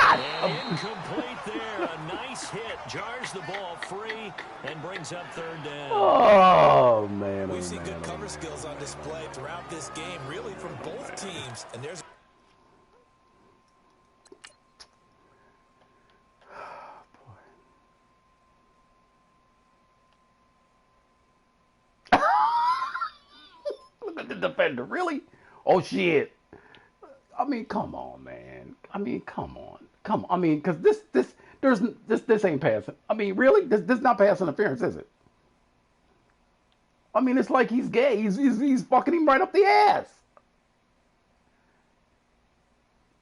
Speaker 2: And incomplete there. A nice hit. Jars the ball free and brings up 3rd down.
Speaker 4: Oh, man.
Speaker 3: We've seen good cover skills on display throughout this game, really from both teams. And there's
Speaker 4: Look at the defender. Really? Oh, shit. I mean, come on, man. I mean, come on. Come on. I mean, because this ain't passing. I mean, really? This not pass interference, is it? I mean, it's like he's gay. He's fucking him right up the ass.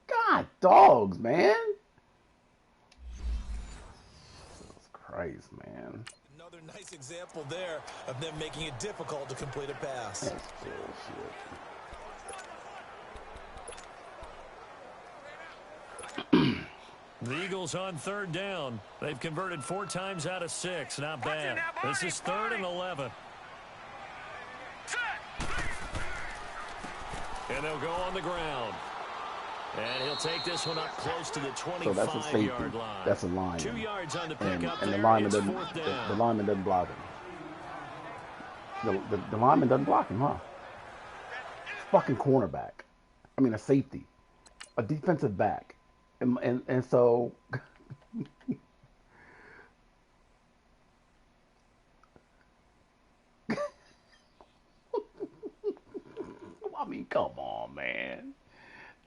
Speaker 4: God, dogs, man. Jesus Christ, man.
Speaker 3: another nice example there of them making it difficult to complete a pass.
Speaker 4: That's bullshit.
Speaker 2: The Eagles on 3rd down. They've converted 4 times out of 6. Not bad. This is 3rd and 11. And they'll go on the ground. And he'll take this one up close to the 25-yard line.
Speaker 4: That's a line.
Speaker 2: 2 yards on the pickup
Speaker 4: and
Speaker 2: there.
Speaker 4: the lineman
Speaker 2: It's
Speaker 4: doesn't.
Speaker 2: 4th down.
Speaker 4: The lineman doesn't block him. The lineman doesn't block him, huh? Fucking cornerback. I mean, a safety, a defensive back, and so. I mean, come on, man.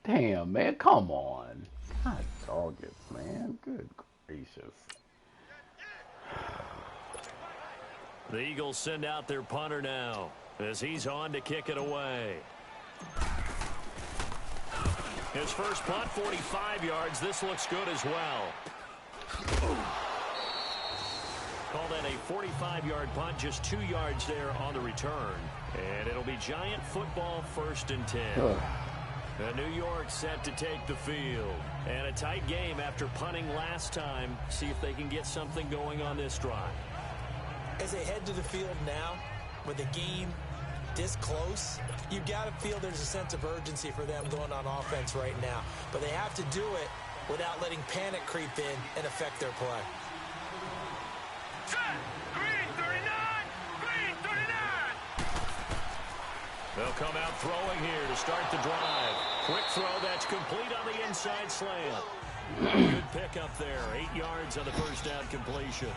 Speaker 4: Damn, man, come on. God dog it, man. Good gracious.
Speaker 2: The Eagles send out their punter now as he's on to kick it away. His first punt, 45 yards. This looks good as well. Call that a 45-yard punt, just 2 yards there on the return. And it'll be Giant football, 1st and 10. New York set to take the field. And a tight game after punting last time. See if they can get something going on this drive.
Speaker 3: As they head to the field now, with the game this close, you've got to feel there's a sense of urgency for them going on offense right now. But they have to do it without letting panic creep in and affect their play.
Speaker 6: Green 39! Green 39!
Speaker 2: They'll come out throwing here to start the drive. Quick throw that's complete on the inside slant. Good pickup there. 8 yards on the first down completion.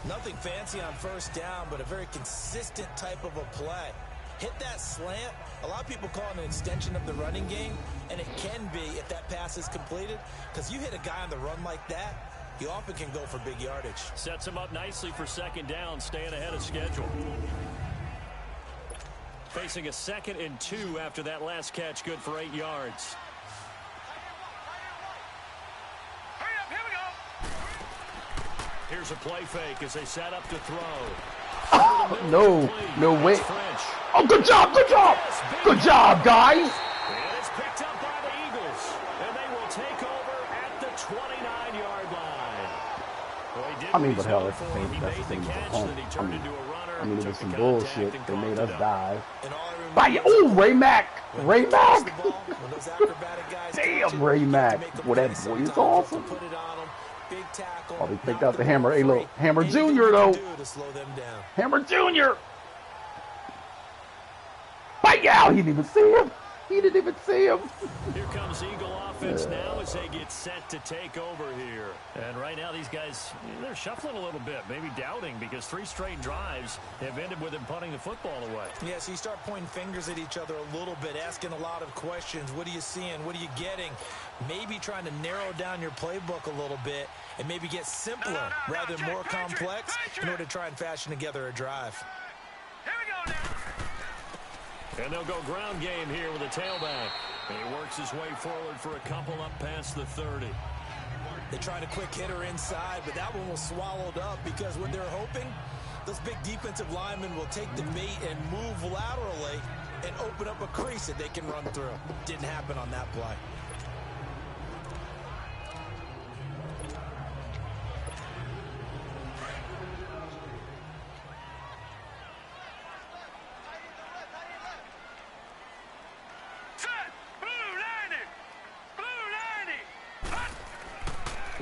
Speaker 3: Nothing fancy on first down, but a very consistent type of a play. Hit that slant. A lot of people call it an extension of the running game, and it can be if that pass is completed, because you hit a guy on the run like that, you often can go for big yardage.
Speaker 2: Sets him up nicely for second down, staying ahead of schedule. Facing a 2nd and 2 after that last catch, good for 8 yards.
Speaker 6: Hurry up, here we go.
Speaker 2: Here's a play fake as they set up to throw.
Speaker 4: No way. Oh, good job, good job, guys.
Speaker 2: And it's picked up by the Eagles, and they will take over at the 29-yard line. Well,
Speaker 4: I mean, but hell, that's the same as at home. I mean, it was some bullshit. They made us dive. Oh, Ray Mack. Damn, Ray Mack. Well, that boy is awesome. Oh, they picked out the hammer. Hey, look, Hammer Jr. though. Hammer Jr. Bite out. He didn't even see him.
Speaker 2: Here comes Eagle offense now as they get set to take over here. And right now these guys, they're shuffling a little bit, maybe doubting, because 3 straight drives have ended with them punting the football away.
Speaker 3: Yeah, so you start pointing fingers at each other a little bit, asking a lot of questions. What are you seeing? What are you getting? Maybe trying to narrow down your playbook a little bit and maybe get simpler rather than more complex in order to try and fashion together a drive.
Speaker 6: Here we go now.
Speaker 2: And they'll go ground game here with a tailback. And he works his way forward for a couple up past the 30.
Speaker 3: They tried a quick hitter inside, but that one was swallowed up because what they're hoping, those big defensive linemen will take the bait and move laterally and open up a crease that they can run through. Didn't happen on that play.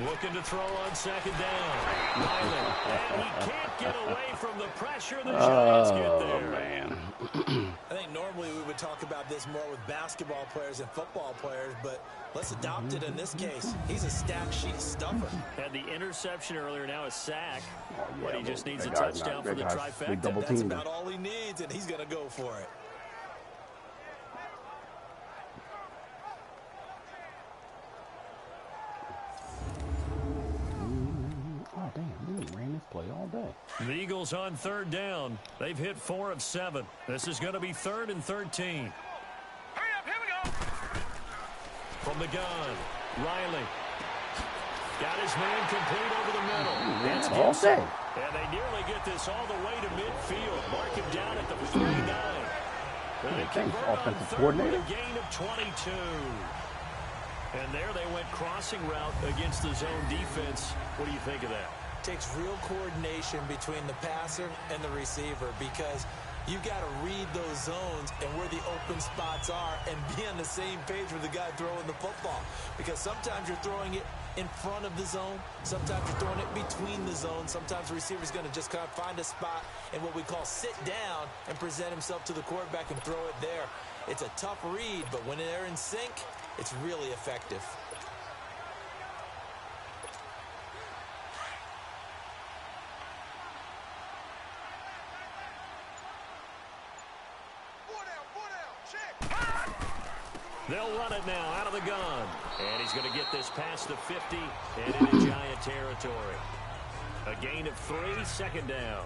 Speaker 2: Looking to throw on second down. Ryland, and he can't get away from the pressure. The Giants get there.
Speaker 4: Man.
Speaker 3: I think normally we would talk about this more with basketball players and football players, but let's adopt it in this case. He's a stack sheet stuffer.
Speaker 2: Had the interception earlier, now a sack. But he just needs a
Speaker 4: that guy's
Speaker 2: touchdown for the trifecta.
Speaker 3: That's about all he needs, and he's going to go for it.
Speaker 4: Oh, damn, we ran this play all day.
Speaker 2: The Eagles on third down. They've hit 4 of 7. This is going to be 3rd and 13.
Speaker 6: Hurry up, here we go.
Speaker 2: From the gun, Riley. Got his man complete over the middle. That's
Speaker 4: all day.
Speaker 2: And they nearly get this all the way to midfield. Mark him down at the 49. And they
Speaker 4: Thanks,
Speaker 2: convert on
Speaker 4: offensive
Speaker 2: 3rd
Speaker 4: coordinator.
Speaker 2: with a gain of 22. And there they went crossing route against the zone defense. What do you think of that?
Speaker 3: Takes real coordination between the passer and the receiver because you've got to read those zones and where the open spots are and be on the same page with the guy throwing the football. Because sometimes you're throwing it in front of the zone. Sometimes you're throwing it between the zones. Sometimes the receiver's going to just kind of find a spot and what we call sit down and present himself to the quarterback and throw it there. It's a tough read, but when they're in sync, it's really effective.
Speaker 2: They'll run it now out of the gun. And he's going to get this past the 50 and into Giant territory. A gain of 3, second down.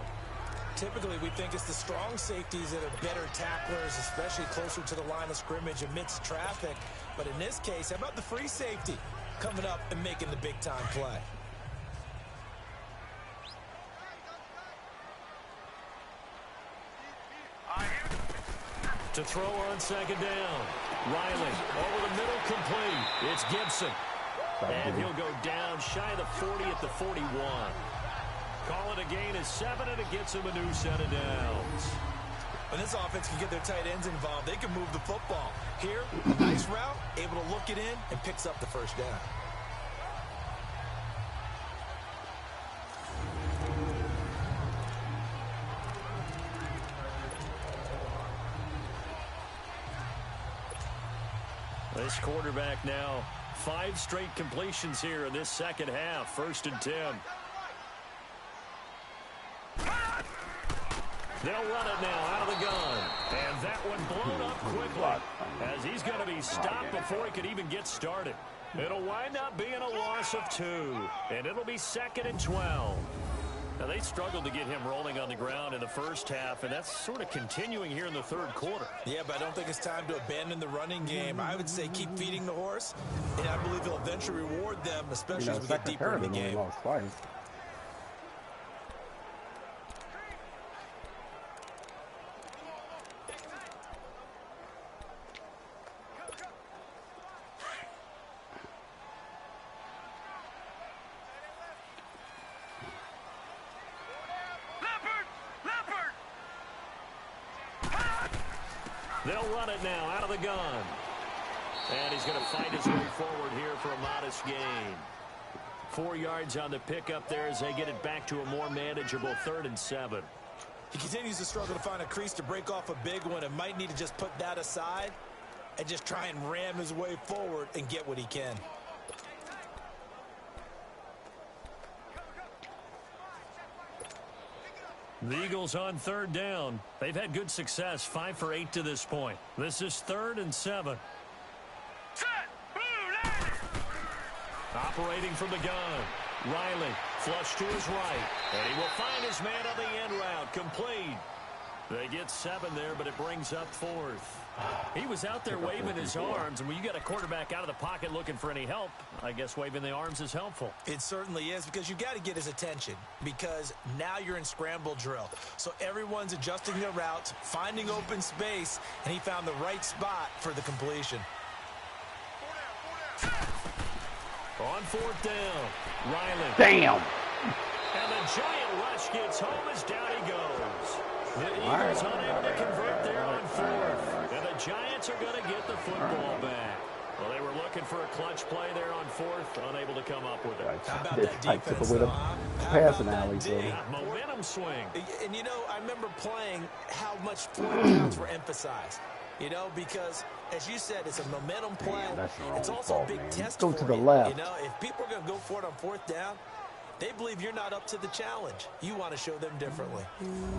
Speaker 3: Typically, we think it's the strong safeties that are better tacklers, especially closer to the line of scrimmage amidst traffic. But in this case, how about the free safety coming up and making the big-time play?
Speaker 2: To throw on second down. Riley over the middle, complete. It's Gibson. And he'll go down shy of the 40 at the 41. Call it a gain of 7, and it gets him a new set of downs.
Speaker 3: When this offense can get their tight ends involved, they can move the football. Here, a nice route, able to look it in, and picks up the first down.
Speaker 2: This quarterback now, 5 straight completions here in this second half. 1st and 10. They'll run it now out of the gun. And that one blown up quickly as he's going to be stopped before he could even get started. It'll wind up being a loss of 2. And it'll be 2nd and 12. Now, they struggled to get him rolling on the ground in the first half, and that's sort of continuing here in the third quarter.
Speaker 3: Yeah, but I don't think it's time to abandon the running game. I would say keep feeding the horse, and I believe he'll eventually reward them, especially as we get deeper in the game.
Speaker 2: They'll run it now out of the gun. And he's going to fight his way forward here for a modest gain. 4 yards on the pickup there as they get it back to a more manageable 3rd and 7.
Speaker 3: He continues to struggle to find a crease to break off a big one and might need to just put that aside and just try and ram his way forward and get what he can.
Speaker 2: The Eagles on 3rd down. They've had good success, 5 for 8 to this point. This is 3rd and 7. Operating from the gun. Riley, flush to his right. And he will find his man on the end route. Complete. They get 7 there, but it brings up 4th. He was out there waving his arms, and when you got a quarterback out of the pocket looking for any help, I guess waving the arms is helpful.
Speaker 3: It certainly is, because you've got to get his attention, because now you're in scramble drill. So everyone's adjusting their routes, finding open space, and he found the right spot for the completion.
Speaker 2: On 4th down, Riley.
Speaker 4: Damn!
Speaker 2: And the giant rush gets home as down he goes. The Eagles unable to convert there on 4th. And the Giants are going to get the football back. Well, they were looking for a clutch play there on 4th, unable to come up with it.
Speaker 3: How about that defense,
Speaker 4: passing alley, so.
Speaker 2: Momentum swing.
Speaker 3: And, you know, I remember playing how much 4th downs were emphasized. You know, because, as you said, it's a momentum play. It's also a big test for you.
Speaker 4: Go to the left.
Speaker 3: You know, if people are going to go for it on 4th down, they believe you're not up to the challenge. You want to show them differently.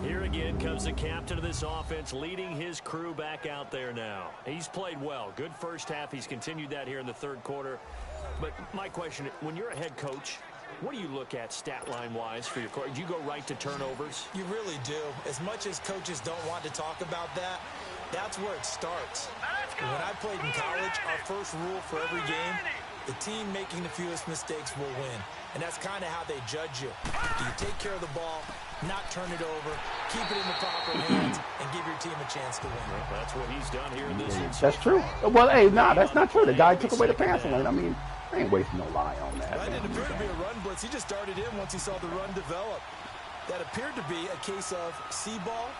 Speaker 2: Here again comes the captain of this offense, leading his crew back out there now. He's played well. Good first half. He's continued that here in the 3rd quarter. But my question, when you're a head coach, what do you look at stat line-wise for your coach? Do you go right to turnovers?
Speaker 3: You really do. As much as coaches don't want to talk about that, that's where it starts. When I played in college, our first rule for every game, the team making the fewest mistakes will win. And that's kind of how they judge you. Do you take care of the ball, not turn it over, keep it in the proper hands, and give your team a chance to win?
Speaker 2: Well, that's what he's done here in this instance.
Speaker 4: That's true. Well, hey, nah, that's not true. The guy took away the passing lane. I mean, I ain't wasting no line on that.
Speaker 3: That didn't appear to be a run blitz. He just darted in once he saw the run develop. That appeared to be a case of see ball,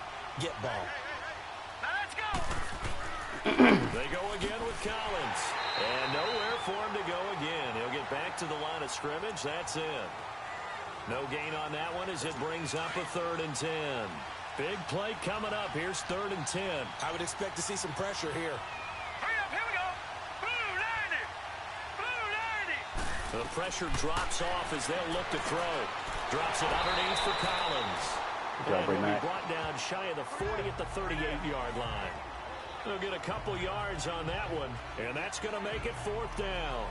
Speaker 3: get ball.
Speaker 6: Let's go.
Speaker 2: They go again with Collins. And nowhere for him to go again. He'll get back to the line of scrimmage. That's it. No gain on that one as it brings up a 3rd and 10. Big play coming up. Here's 3rd and 10.
Speaker 3: I would expect to see some pressure here.
Speaker 6: Hurry up, here we go. Blue 90. Blue 90.
Speaker 2: The pressure drops off as they'll look to throw. Drops it underneath for Collins. And will be brought down shy of the 40 at the 38-yard line. They'll get a couple yards on that one, and that's going to make it 4th down.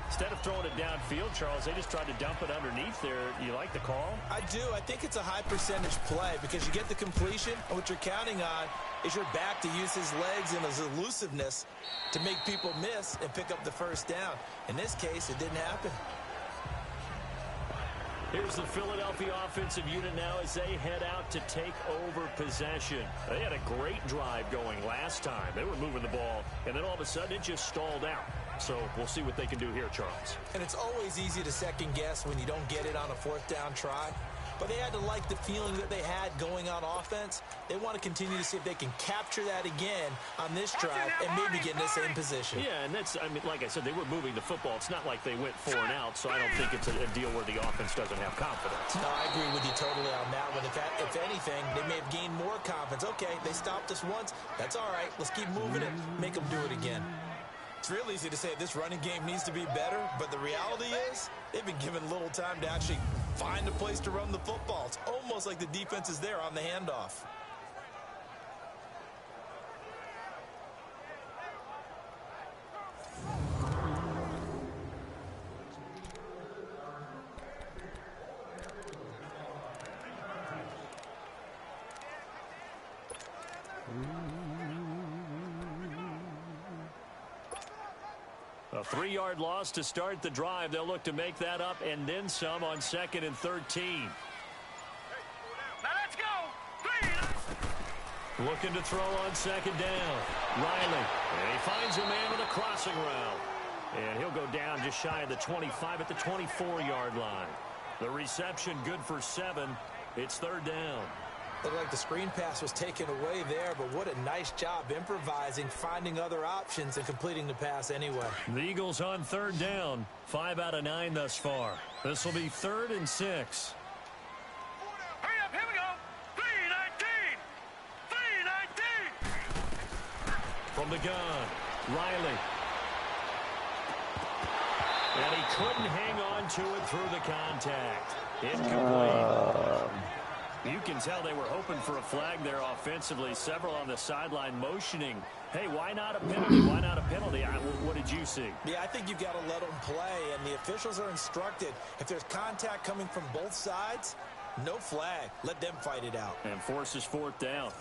Speaker 2: Instead of throwing it downfield, Charles, they just tried to dump it underneath there. You like the call?
Speaker 3: I do. I think it's a high-percentage play because you get the completion, and what you're counting on is your back to use his legs and his elusiveness to make people miss and pick up the 1st down. In this case, it didn't happen.
Speaker 2: Here's the Philadelphia offensive unit now as they head out to take over possession. They had a great drive going last time. They were moving the ball, and then all of a sudden it just stalled out. So we'll see what they can do here, Charles.
Speaker 3: And it's always easy to second guess when you don't get it on a 4th down try. But they had to like the feeling that they had going on offense. They want to continue to see if they can capture that again on this drive and maybe get in the same position.
Speaker 2: Yeah, and that's, I mean, like I said, they were moving the football. It's not like they went 4 and out, so I don't think it's a deal where the offense doesn't have confidence.
Speaker 3: No, I agree with you totally on that one. If anything, they may have gained more confidence. Okay, they stopped us once. That's all right. Let's keep moving it. Make them do it again. It's real easy to say this running game needs to be better, but the reality is they've been given little time to actually find a place to run the football. It's almost like the defense is there on the handoff.
Speaker 2: A 3-yard loss to start the drive. They'll look to make that up and then some on 2nd and 13.
Speaker 6: Now let's go.
Speaker 2: Looking to throw on 2nd down. Riley. And he finds a man with a crossing route. And he'll go down just shy of the 25 at the 24-yard line. The reception good for 7. It's 3rd down.
Speaker 3: Looked like the screen pass was taken away there, but what a nice job improvising, finding other options, and completing the pass anyway.
Speaker 2: The Eagles on 3rd down. 5 out of 9 thus far. This will be 3rd and 6.
Speaker 6: Hurry up, here we go. 3-19. 3-19.
Speaker 2: From the gun, Riley. And he couldn't hang on to it through the contact. Incomplete. You can tell they were hoping for a flag there offensively. Several on the sideline motioning, hey, why not a penalty? Why not a penalty? What did you see?
Speaker 3: Yeah, I think you've got to let them play, and the officials are instructed. If there's contact coming from both sides, no flag. Let them fight it out.
Speaker 2: And forces 4th down.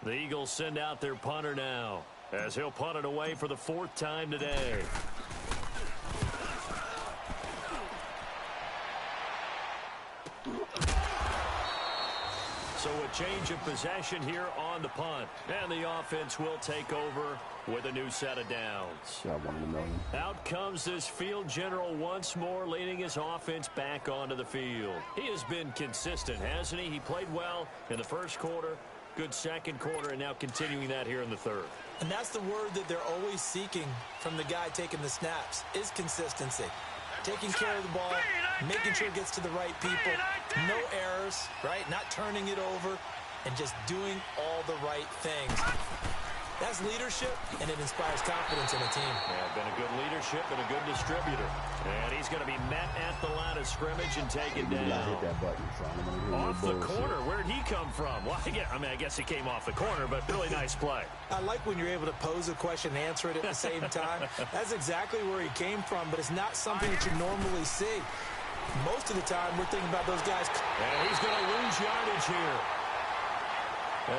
Speaker 2: The Eagles send out their punter now, as he'll punt it away for the 4th time today. So a change of possession here on the punt. And the offense will take over with a new set of downs. Out comes this field general once more, leading his offense back onto the field. He has been consistent, hasn't he? He played well in the first quarter, good second quarter, and now continuing that here in the 3rd.
Speaker 3: And that's the word that they're always seeking from the guy taking the snaps, is consistency. Taking care of the ball, making sure it gets to the right people, no errors, right? Not turning it over, and just doing all the right things. That's leadership, and it inspires confidence in a team.
Speaker 2: Yeah, been a good leadership and a good distributor. And he's going to be met at the line of scrimmage and taken down.
Speaker 4: Hit that button, son.
Speaker 2: Off the corner. Where did he come from? Well, I guess he came off the corner, but really nice play.
Speaker 3: I like when you're able to pose a question and answer it at the same time. That's exactly where he came from, but it's not something that you normally see. Most of the time, we're thinking about those guys.
Speaker 2: And he's going to lose yardage here,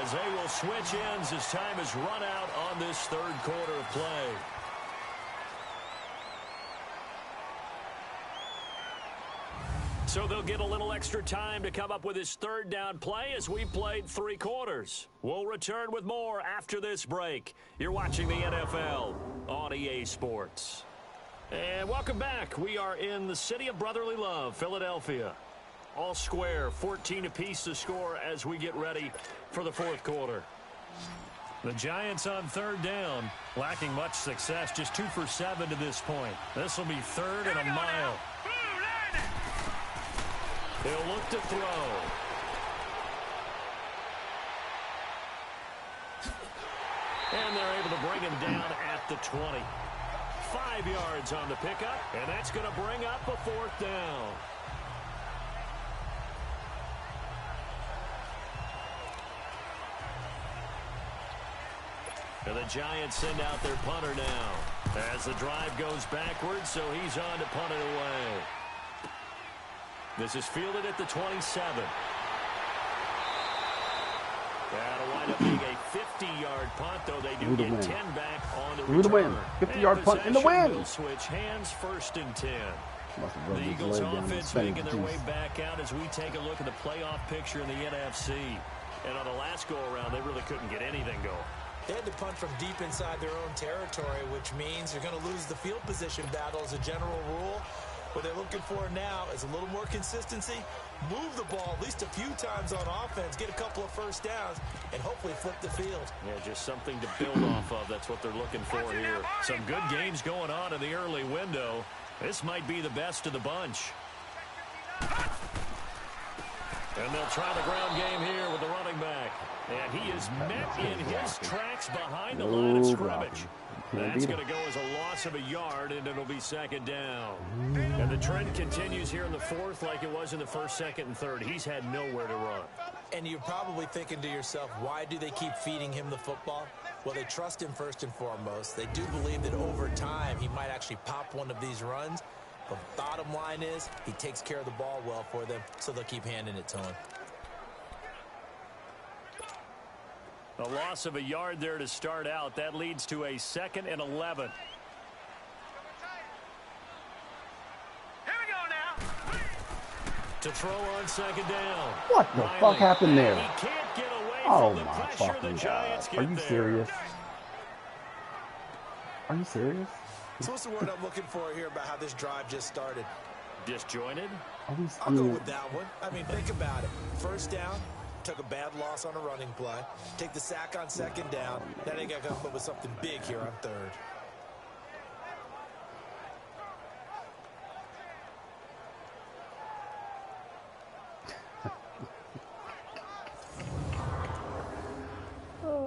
Speaker 2: as they will switch ends as time has run out on this 3rd quarter of play. So they'll get a little extra time to come up with his 3rd down play as we played 3 quarters. We'll return with more after this break. You're watching the NFL on EA Sports. And welcome back. We are in the city of brotherly love, Philadelphia. All square, 14 apiece to score as we get ready for the 4th quarter. The Giants on 3rd down, lacking much success, just 2 for 7 to this point. This will be 3rd and a mile. They'll look to throw. And they're able to bring him down at the 20. 5 yards on the pickup, and that's going to bring up a 4th down. And the Giants send out their punter now as the drive goes backwards, so he's on to punt it away. This is fielded at the 27. That'll wind up being a 50-yard punt, though they do get 10 back on the return.
Speaker 4: 50-yard punt in the win.
Speaker 2: Will switch hands, 1st and 10. The Eagles offense making their way back out as we take a look at the playoff picture in the NFC. And on the last go-around, they really couldn't get anything going.
Speaker 3: They had to punt from deep inside their own territory, which means you're going to lose the field position battle as a general rule. What they're looking for now is a little more consistency, move the ball at least a few times on offense, get a couple of first downs, and hopefully flip the field.
Speaker 2: Yeah, just something to build off of. That's what they're looking for here. Some good games going on in the early window. This might be the best of the bunch. And they'll try the ground game here with the running back. And he is met in his tracks behind the line of scrimmage. That's going to go as a loss of a yard, and it'll be second down. And the trend continues here in the fourth like it was in the first, second, and third. He's had nowhere to run.
Speaker 3: And you're probably thinking to yourself, why do they keep feeding him the football? Well, they trust him first and foremost. They do believe that over time he might actually pop one of these runs. But bottom line is he takes care of the ball well for them, so they'll keep handing it to him.
Speaker 2: A loss of a yard there to start out. That leads to a 2nd and 11.
Speaker 6: Here we go now.
Speaker 2: To throw on second down.
Speaker 4: What the
Speaker 2: Riley.
Speaker 4: fuck happened there?
Speaker 2: He can't get away
Speaker 4: Oh
Speaker 2: from the
Speaker 4: my
Speaker 2: pressure
Speaker 4: fucking
Speaker 2: the
Speaker 4: god.
Speaker 2: Giants get
Speaker 4: Are you
Speaker 2: there.
Speaker 4: serious? Are you serious?
Speaker 3: So what's the word I'm looking for here about how this drive just started?
Speaker 2: Disjointed?
Speaker 3: I'll go with that one. I mean, think about it. First down, took a bad loss on a running play. Take the sack on second down. Now they got to come up with something big here on third.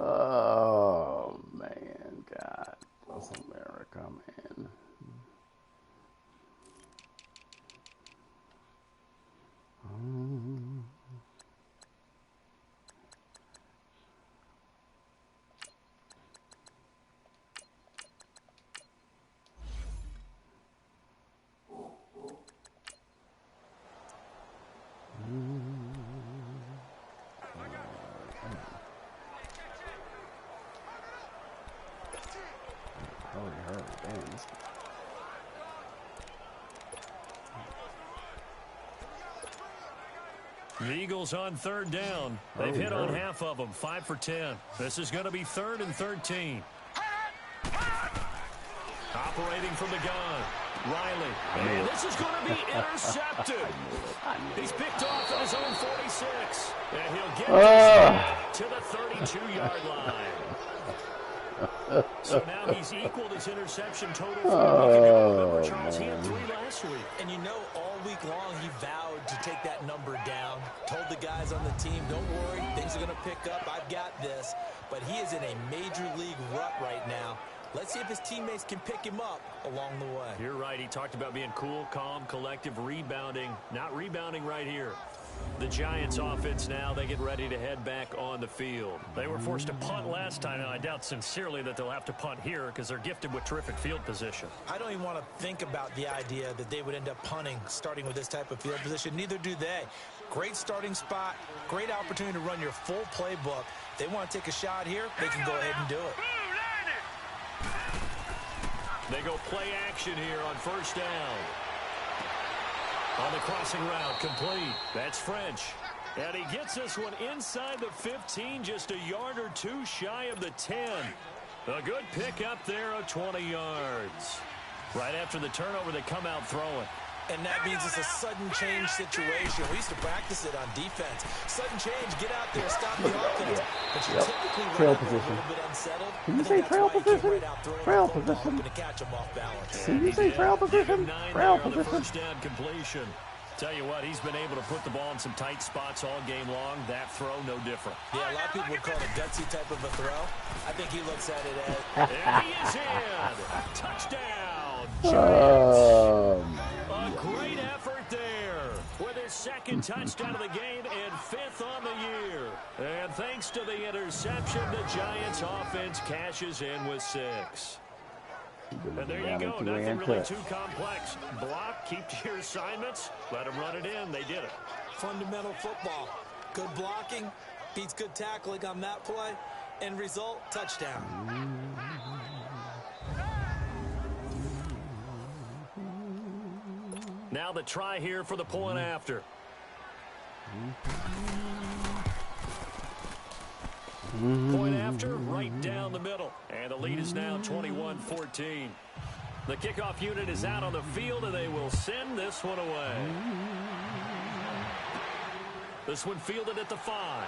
Speaker 4: Oh man, God bless America, man. Hurry, damn.
Speaker 2: The Eagles on third down. They've hit on half of them, 5 for 10. This is going to be 3rd and 13. Operating from the gun, Riley. And this is going to be intercepted. He's picked off at his own 46. And he'll get this to the 32-yard line. So now he's equaled his interception total from a week ago. Remember, Charles, he had 3 last week.
Speaker 3: And you know, all week long he vowed to take that number down. Told the guys on the team, don't worry, things are going to pick up. I've got this. But he is in a major league rut right now. Let's see if his teammates can pick him up along the way.
Speaker 2: You're right. He talked about being cool, calm, collective, rebounding. Not rebounding right here. The Giants offense now, they get ready to head back on the field. They were forced to punt last time, and I doubt sincerely that they'll have to punt here because they're gifted with terrific field position.
Speaker 3: I don't even want to think about the idea that they would end up punting starting with this type of field position. Neither do they. Great starting spot, great opportunity to run your full playbook. They want to take a shot here, they can go ahead and do it.
Speaker 2: They go play action here on first down. On the crossing route, complete. That's French. And he gets this one inside the 15, just a yard or two shy of the 10. A good pick up there of 20 yards. Right after the turnover, they come out throwing.
Speaker 3: And that means it's a sudden change situation. We used to practice it on defense. Sudden change, get out there, stop the offense. But you typically
Speaker 4: Trail
Speaker 3: run a
Speaker 4: position.
Speaker 3: little bit unsettled.
Speaker 4: Can you say trail position? Trail position.
Speaker 3: To catch them off balance.
Speaker 4: Can you say trail position? Trail
Speaker 2: On the
Speaker 4: position.
Speaker 2: first down completion. Tell you what, he's been able to put the ball in some tight spots all game long. That throw, no different.
Speaker 3: Yeah, a lot of people would call it a gutsy type of a throw. I think he looks at it as...
Speaker 2: And he is in. Touchdown.
Speaker 4: Oh,
Speaker 2: A great effort there with his second touchdown of the game and 5th on the year. And thanks to the interception, the Giants offense cashes in with 6. And there you go. Nothing really too complex. Block, keep to your assignments, let them run it in. They did it.
Speaker 3: Fundamental football. Good blocking, beats good tackling on that play. End result, touchdown.
Speaker 2: Now the try here for the point after. Point after, right down the middle. And the lead is now 21-14. The kickoff unit is out on the field, and they will send this one away. This one fielded at the 5.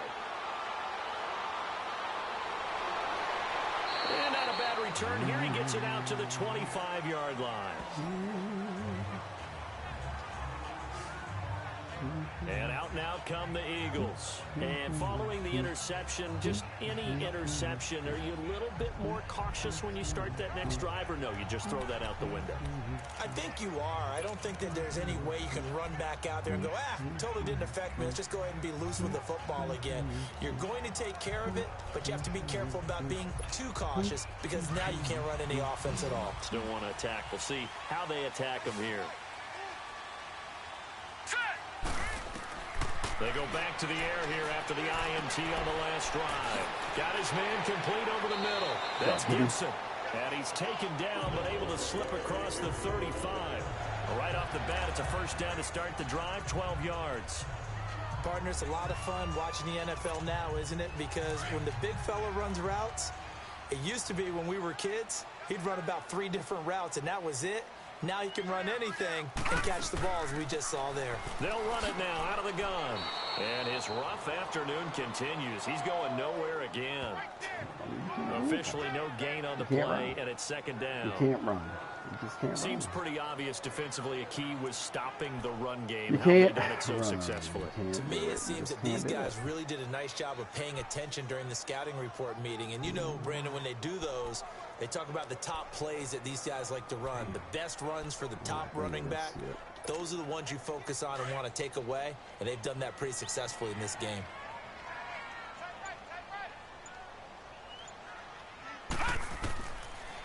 Speaker 2: And not a bad return here. He gets it out to the 25-yard line. And out and out come the Eagles. And following the interception, just any interception, are you a little bit more cautious when you start that next drive, or no, you just throw that out the window?
Speaker 3: I think you are. I don't think that there's any way you can run back out there and go, totally didn't affect me. Let's just go ahead and be loose with the football again. You're going to take care of it, but you have to be careful about being too cautious because now you can't run any offense at all.
Speaker 2: Still want to attack. We'll see how they attack them here. They go back to the air here after the INT on the last drive. Got his man complete over the middle. That's Gibson. And he's taken down, but able to slip across the 35. Right off the bat, it's a first down to start the drive, 12 yards.
Speaker 3: Partner, it's a lot of fun watching the NFL now, isn't it? Because when the big fella runs routes, it used to be when we were kids, he'd run about 3 different routes, and that was it. Now he can run anything and catch the balls we just saw there.
Speaker 2: They'll run it now out of the gun. And his rough afternoon continues. He's going nowhere again. Officially no gain on the play, and it's second down.
Speaker 4: You can't run. You just can't
Speaker 2: Seems
Speaker 4: run.
Speaker 2: pretty obvious defensively a key was stopping the run game.
Speaker 4: You
Speaker 2: How
Speaker 4: can't
Speaker 2: they done it so
Speaker 4: run.
Speaker 2: successfully.
Speaker 3: To me, it seems that these guys really did a nice job of paying attention during the scouting report meeting. And you know, Brandon, when they do those, they talk about the top plays that these guys like to run. The best runs for the top running back. Those are the ones you focus on and want to take away. And they've done that pretty successfully in this game.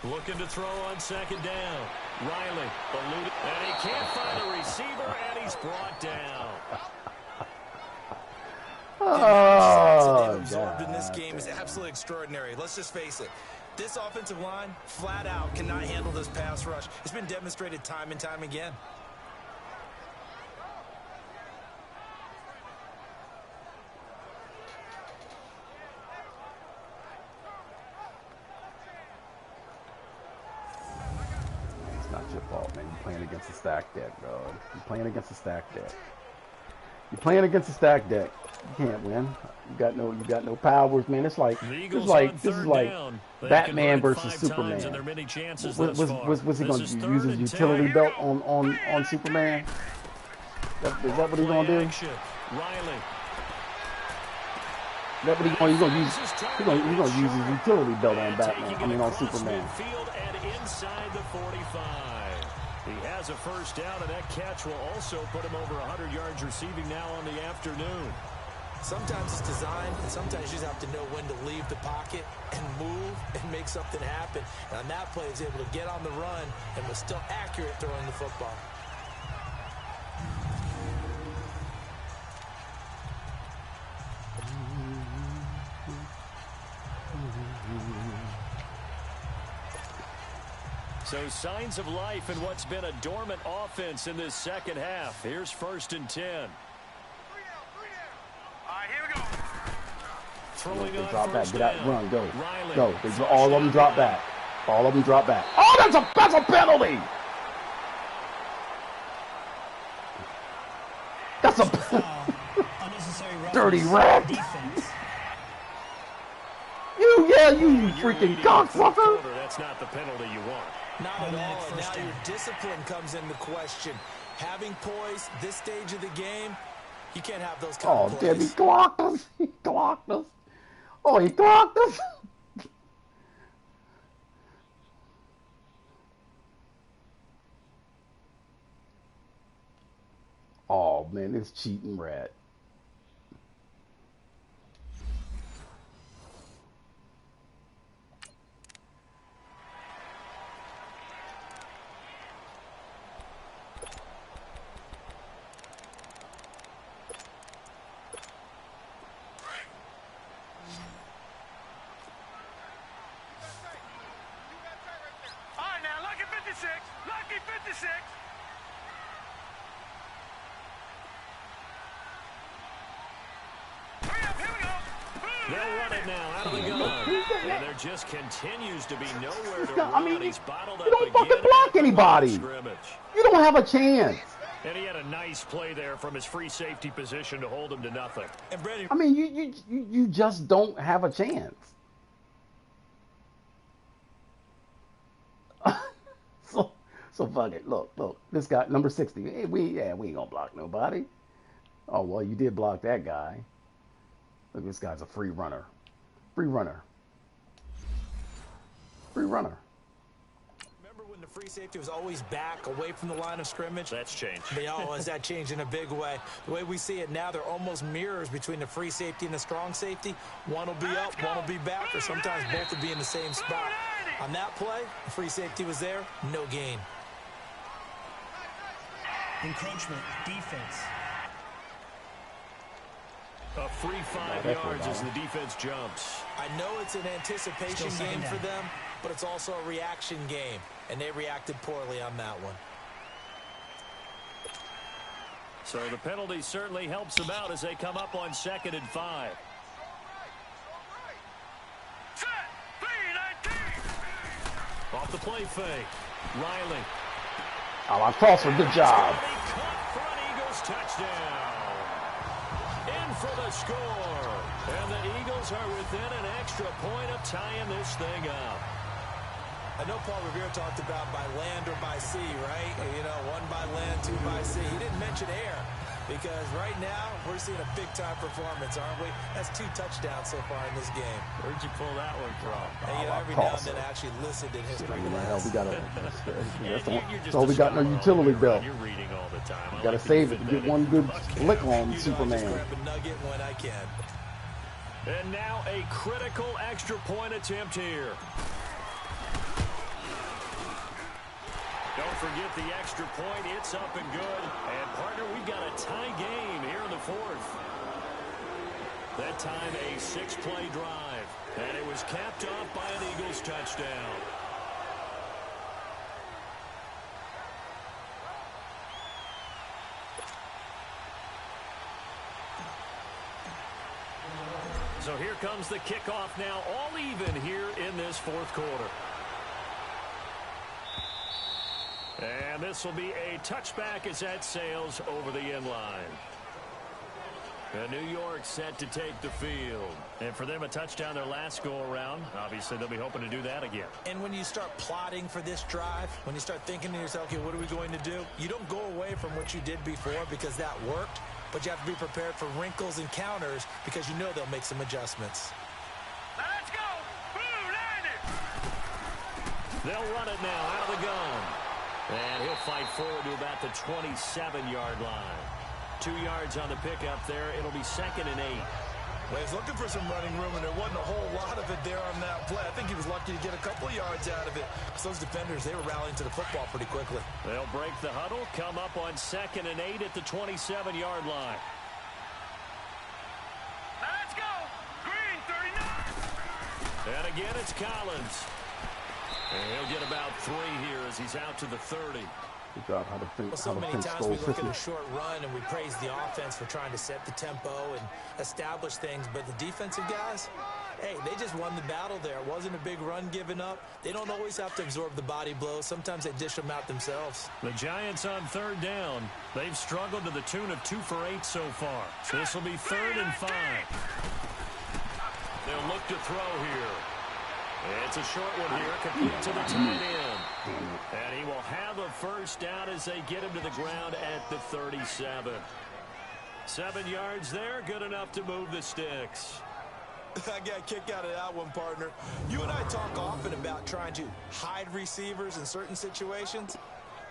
Speaker 2: Looking to throw on second down. Riley eluded, and he can't find a receiver, and he's brought down.
Speaker 3: They've absorbed in this game is absolutely extraordinary. Let's just face it. This offensive line, flat out, cannot handle this pass rush. It's been demonstrated time and time again.
Speaker 4: It's not your fault, man. You're playing against a stacked deck, bro. You're playing against a stacked deck. You're playing against a stacked deck. You can't win. You got no powers, man. This is like Batman versus Superman. Was he going to use his utility belt on Superman? Is that what he's going to do?
Speaker 2: Riley.
Speaker 4: That what he's going to use? He's going to use his utility belt on Batman. I mean on Superman.
Speaker 2: And inside the 45. He has a first down, and that catch will also put him over 100 yards receiving now on the afternoon.
Speaker 3: Sometimes it's designed, and sometimes you just have to know when to leave the pocket and move and make something happen. And on that play, he was able to get on the run and was still accurate throwing the football.
Speaker 2: So signs of life in what's been a dormant offense in this second half. Here's 1st and 10.
Speaker 6: All right, here we go.
Speaker 2: Throwing
Speaker 4: They
Speaker 2: on
Speaker 4: drop back.
Speaker 2: first
Speaker 4: Get out.
Speaker 2: down.
Speaker 4: Run. Go.
Speaker 2: Riley.
Speaker 4: Go. All of them drop back. All of them drop back. Oh, that's a penalty. That's a dirty rat.
Speaker 7: Defense.
Speaker 4: You freaking cocksucker.
Speaker 2: That's not the penalty you want.
Speaker 3: Not at all, and now your discipline comes into question. Having poise, this stage of the game, you can't have those kind of
Speaker 4: Oh,
Speaker 3: plays.
Speaker 4: damn, he clocked us. He clocked us. Oh, he clocked us. Oh, man, this cheating rat.
Speaker 6: All right, now, lucky 56. Lucky 56. Hurry up, here we go.
Speaker 2: They'll run it now out of the gun. And there just continues to be nowhere to
Speaker 4: I
Speaker 2: run.
Speaker 4: mean,
Speaker 2: He's bottled
Speaker 4: you
Speaker 2: up
Speaker 4: don't
Speaker 2: again
Speaker 4: fucking
Speaker 2: at
Speaker 4: block
Speaker 2: the line of
Speaker 4: anybody.
Speaker 2: scrimmage.
Speaker 4: You don't have a chance.
Speaker 2: And he had a nice play there from his free safety position to hold him to nothing.
Speaker 3: And Brady,
Speaker 4: I mean, you just don't have a chance. So fuck it. Look. This guy, number 60. Hey, we ain't gonna block nobody. Oh, well, you did block that guy. Look, this guy's a free runner. Free runner. Free runner.
Speaker 3: Remember when the free safety was always back, away from the line of scrimmage?
Speaker 2: That's changed.
Speaker 3: Has that changed in a big way? The way we see it now, they're almost mirrors between the free safety and the strong safety. One will be up, one will be back, or sometimes both will be in the same spot. On that play, the free safety was there, no gain.
Speaker 7: Encroachment, defense.
Speaker 2: A free 5 yards as the defense jumps.
Speaker 3: I know it's an anticipation game for them, but it's also a reaction game, and they reacted poorly on that one.
Speaker 2: So the penalty certainly helps them out as they come up on 2nd and 5. Off the play fake. Riley.
Speaker 4: Alan Crawford, good job.
Speaker 2: Caught for an Eagles touchdown. In for the score. And the Eagles are within an extra point of tying this thing up.
Speaker 3: I know Paul Revere talked about by land or by sea, right? You know, one by land, two by sea. He didn't mention air because right now we're seeing a big-time performance, aren't we? That's 2 touchdowns so far in this game.
Speaker 2: Where'd you pull that one from?
Speaker 3: And, every now and then I actually listened in history class.
Speaker 4: We gotta, that's all we got in our utility belt.
Speaker 2: You're reading all the time.
Speaker 4: We gotta save it to get one good lick on Superman.
Speaker 3: Grab a nugget when I can.
Speaker 2: And now a critical extra point attempt here. Don't forget the extra point. It's up and good. And, partner, we've got a tie game here in the 4th. That time a 6-play drive. And it was capped off by an Eagles touchdown. So here comes the kickoff now. All even here in this 4th quarter. And this will be a touchback as that sails over the end line. And New York set to take the field. And for them, a touchdown their last go-around. Obviously, they'll be hoping to do that again.
Speaker 3: And when you start plotting for this drive, when you start thinking to yourself, okay, what are we going to do? You don't go away from what you did before because that worked, but you have to be prepared for wrinkles and counters because you know they'll make some adjustments.
Speaker 6: Let's go! Blue Niners!
Speaker 2: They'll run it now out of the gun. And he'll fight forward to about the 27-yard line. 2 yards on the pickup there. It'll be 2nd and 8.
Speaker 3: Well, he's looking for some running room, and there wasn't a whole lot of it there on that play. I think he was lucky to get a couple of yards out of it. Because those defenders, they were rallying to the football pretty quickly.
Speaker 2: They'll break the huddle, come up on 2nd and 8 at the 27-yard line.
Speaker 6: Let's go! Green 39!
Speaker 2: And again, it's Collins. And he'll get about 3 here as he's out to the 30.
Speaker 4: Good job how to think.
Speaker 3: Well, so many times we look at a short run and we praise the offense for trying to set the tempo and establish things, but the defensive guys, hey, they just won the battle there. It wasn't a big run given up. They don't always have to absorb the body blows. Sometimes they dish them out themselves.
Speaker 2: The Giants on 3rd down. They've struggled to the tune of 2 for 8 so far. This will be 3rd and 5. They'll look to throw here. It's a short one here, complete to the tight end. And he will have a first down as they get him to the ground at the 37. 7 yards there, good enough to move the sticks.
Speaker 3: I got a kick out of that one, partner. You and I talk often about trying to hide receivers in certain situations,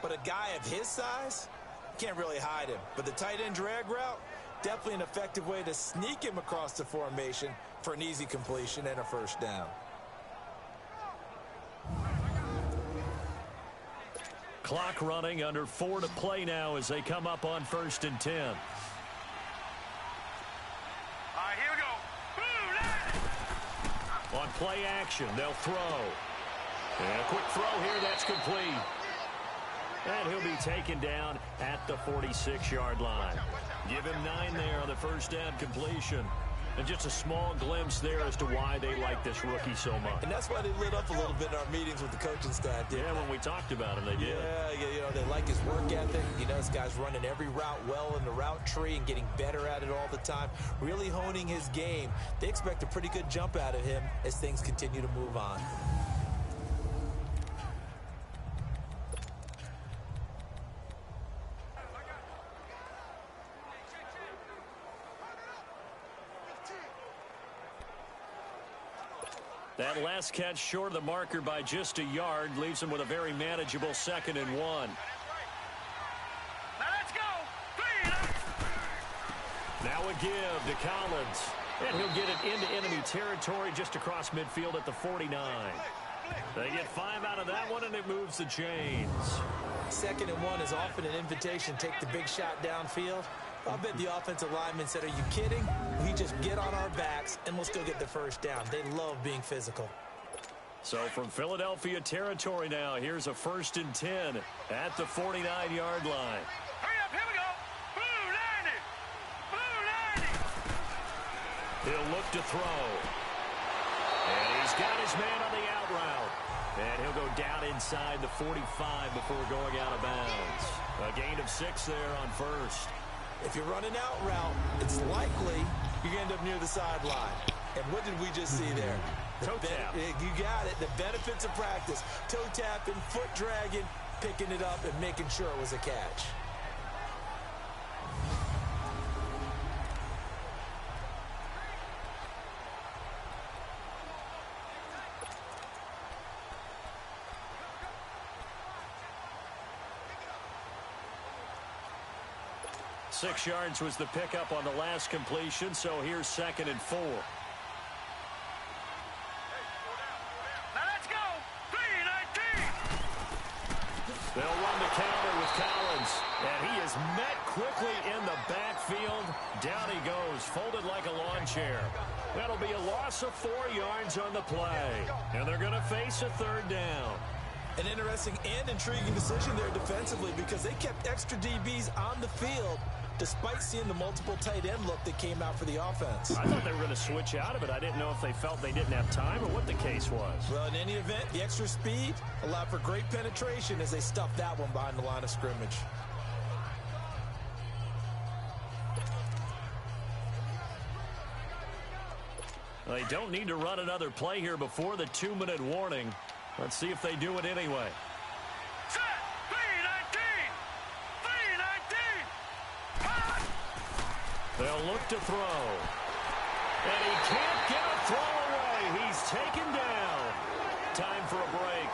Speaker 3: but a guy of his size, can't really hide him. But the tight end drag route, definitely an effective way to sneak him across the formation for an easy completion and a first down.
Speaker 2: Clock running, under 4 to play now as they come up on 1st and 10.
Speaker 6: All right, here we go. Blue Niners!
Speaker 2: On play action, they'll throw. And a quick throw here, that's complete. And he'll be taken down at the 46-yard line. Give him 9 there on the first down completion. And just a small glimpse there as to why they like this rookie so much.
Speaker 3: And that's why they lit up a little bit in our meetings with the coaching staff.
Speaker 2: Yeah, when we talked about him, they did.
Speaker 3: Yeah, you know, they like his work ethic. You know, this guy's running every route well in the route tree and getting better at it all the time, really honing his game. They expect a pretty good jump out of him as things continue to move on.
Speaker 2: the last catch short of the marker by just a yard. Leaves him with a very manageable 2nd and 1.
Speaker 6: Now let's go. 3.
Speaker 2: Now a give to Collins. And he'll get it into enemy territory just across midfield at the 49. They get 5 out of that one, and it moves the chains.
Speaker 3: 2nd and 1 is often an invitation to take the big shot downfield. I bet the offensive lineman said, are you kidding? We just get on our backs, and we'll still get the first down. They love being physical.
Speaker 2: So from Philadelphia territory now, here's a 1st and 10 at the 49-yard line.
Speaker 6: Hurry up, here we go. Blue 90. Blue 90.
Speaker 2: He'll look to throw. And he's got his man on the out route. And he'll go down inside the 45 before going out of bounds. A gain of 6 there on 1st.
Speaker 3: If you're running out route, it's likely you're going to end up near the sideline. And what did we just see there?
Speaker 2: Toe tap.
Speaker 3: You got it. The benefits of practice. Toe tapping, foot dragging, picking it up, and making sure it was a catch.
Speaker 2: Six yards was the pickup on the last completion, so here's 2nd and 4.
Speaker 6: Now let's go. 3:19.
Speaker 2: They'll run the counter with Collins, and he is met quickly in the backfield. Down he goes, folded like a lawn chair. That'll be a loss of 4 yards on the play, and they're going to face a 3rd down.
Speaker 3: An interesting and intriguing decision there defensively because they kept extra DBs on the field despite seeing the multiple tight end look that came out for the offense.
Speaker 2: I thought they were going to switch out of it. I didn't know if they felt they didn't have time or what the case was.
Speaker 3: Well, in any event, the extra speed allowed for great penetration as they stuffed that one behind the line of scrimmage.
Speaker 2: They don't need to run another play here before the 2-minute warning. Let's see if they do it anyway.
Speaker 6: Set. 3:19. 3:19.
Speaker 2: They'll look to throw. And he can't get a throw away. He's taken down. Time for a break.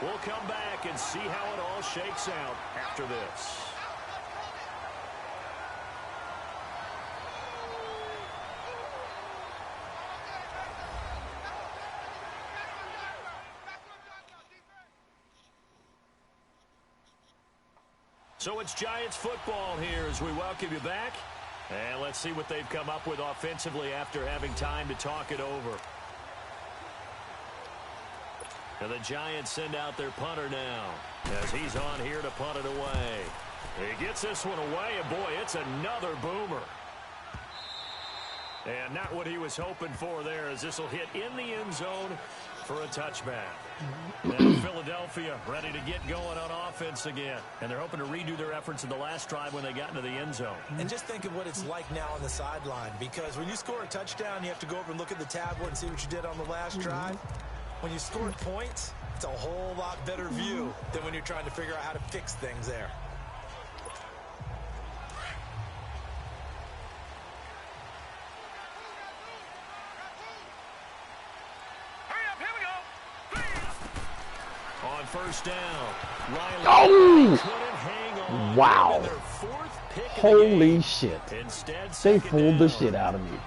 Speaker 2: We'll come back and see how it all shakes out after this. So it's Giants football here as we welcome you back. And let's see what they've come up with offensively after having time to talk it over. And the Giants send out their punter now as he's on here to punt it away. He gets this one away, and boy, it's another boomer. And not what he was hoping for there, as this will hit in the end zone for a touchback. Now Philadelphia ready to get going on offense again. And they're hoping to redo their efforts in the last drive when they got into the end zone.
Speaker 3: And just think of what it's like now on the sideline, because when you score a touchdown, you have to go over and look at the tablet and see what you did on the last drive. When you score points, it's a whole lot better view than when you're trying to figure out how to fix things there.
Speaker 2: On first down, Riley
Speaker 4: Oh!
Speaker 2: couldn't hang on.
Speaker 4: Wow.
Speaker 2: Their 4th pick of the
Speaker 4: Holy
Speaker 2: game.
Speaker 4: shit.
Speaker 2: Instead,
Speaker 4: They
Speaker 2: 2nd
Speaker 4: fooled the
Speaker 2: down.
Speaker 4: shit out of me.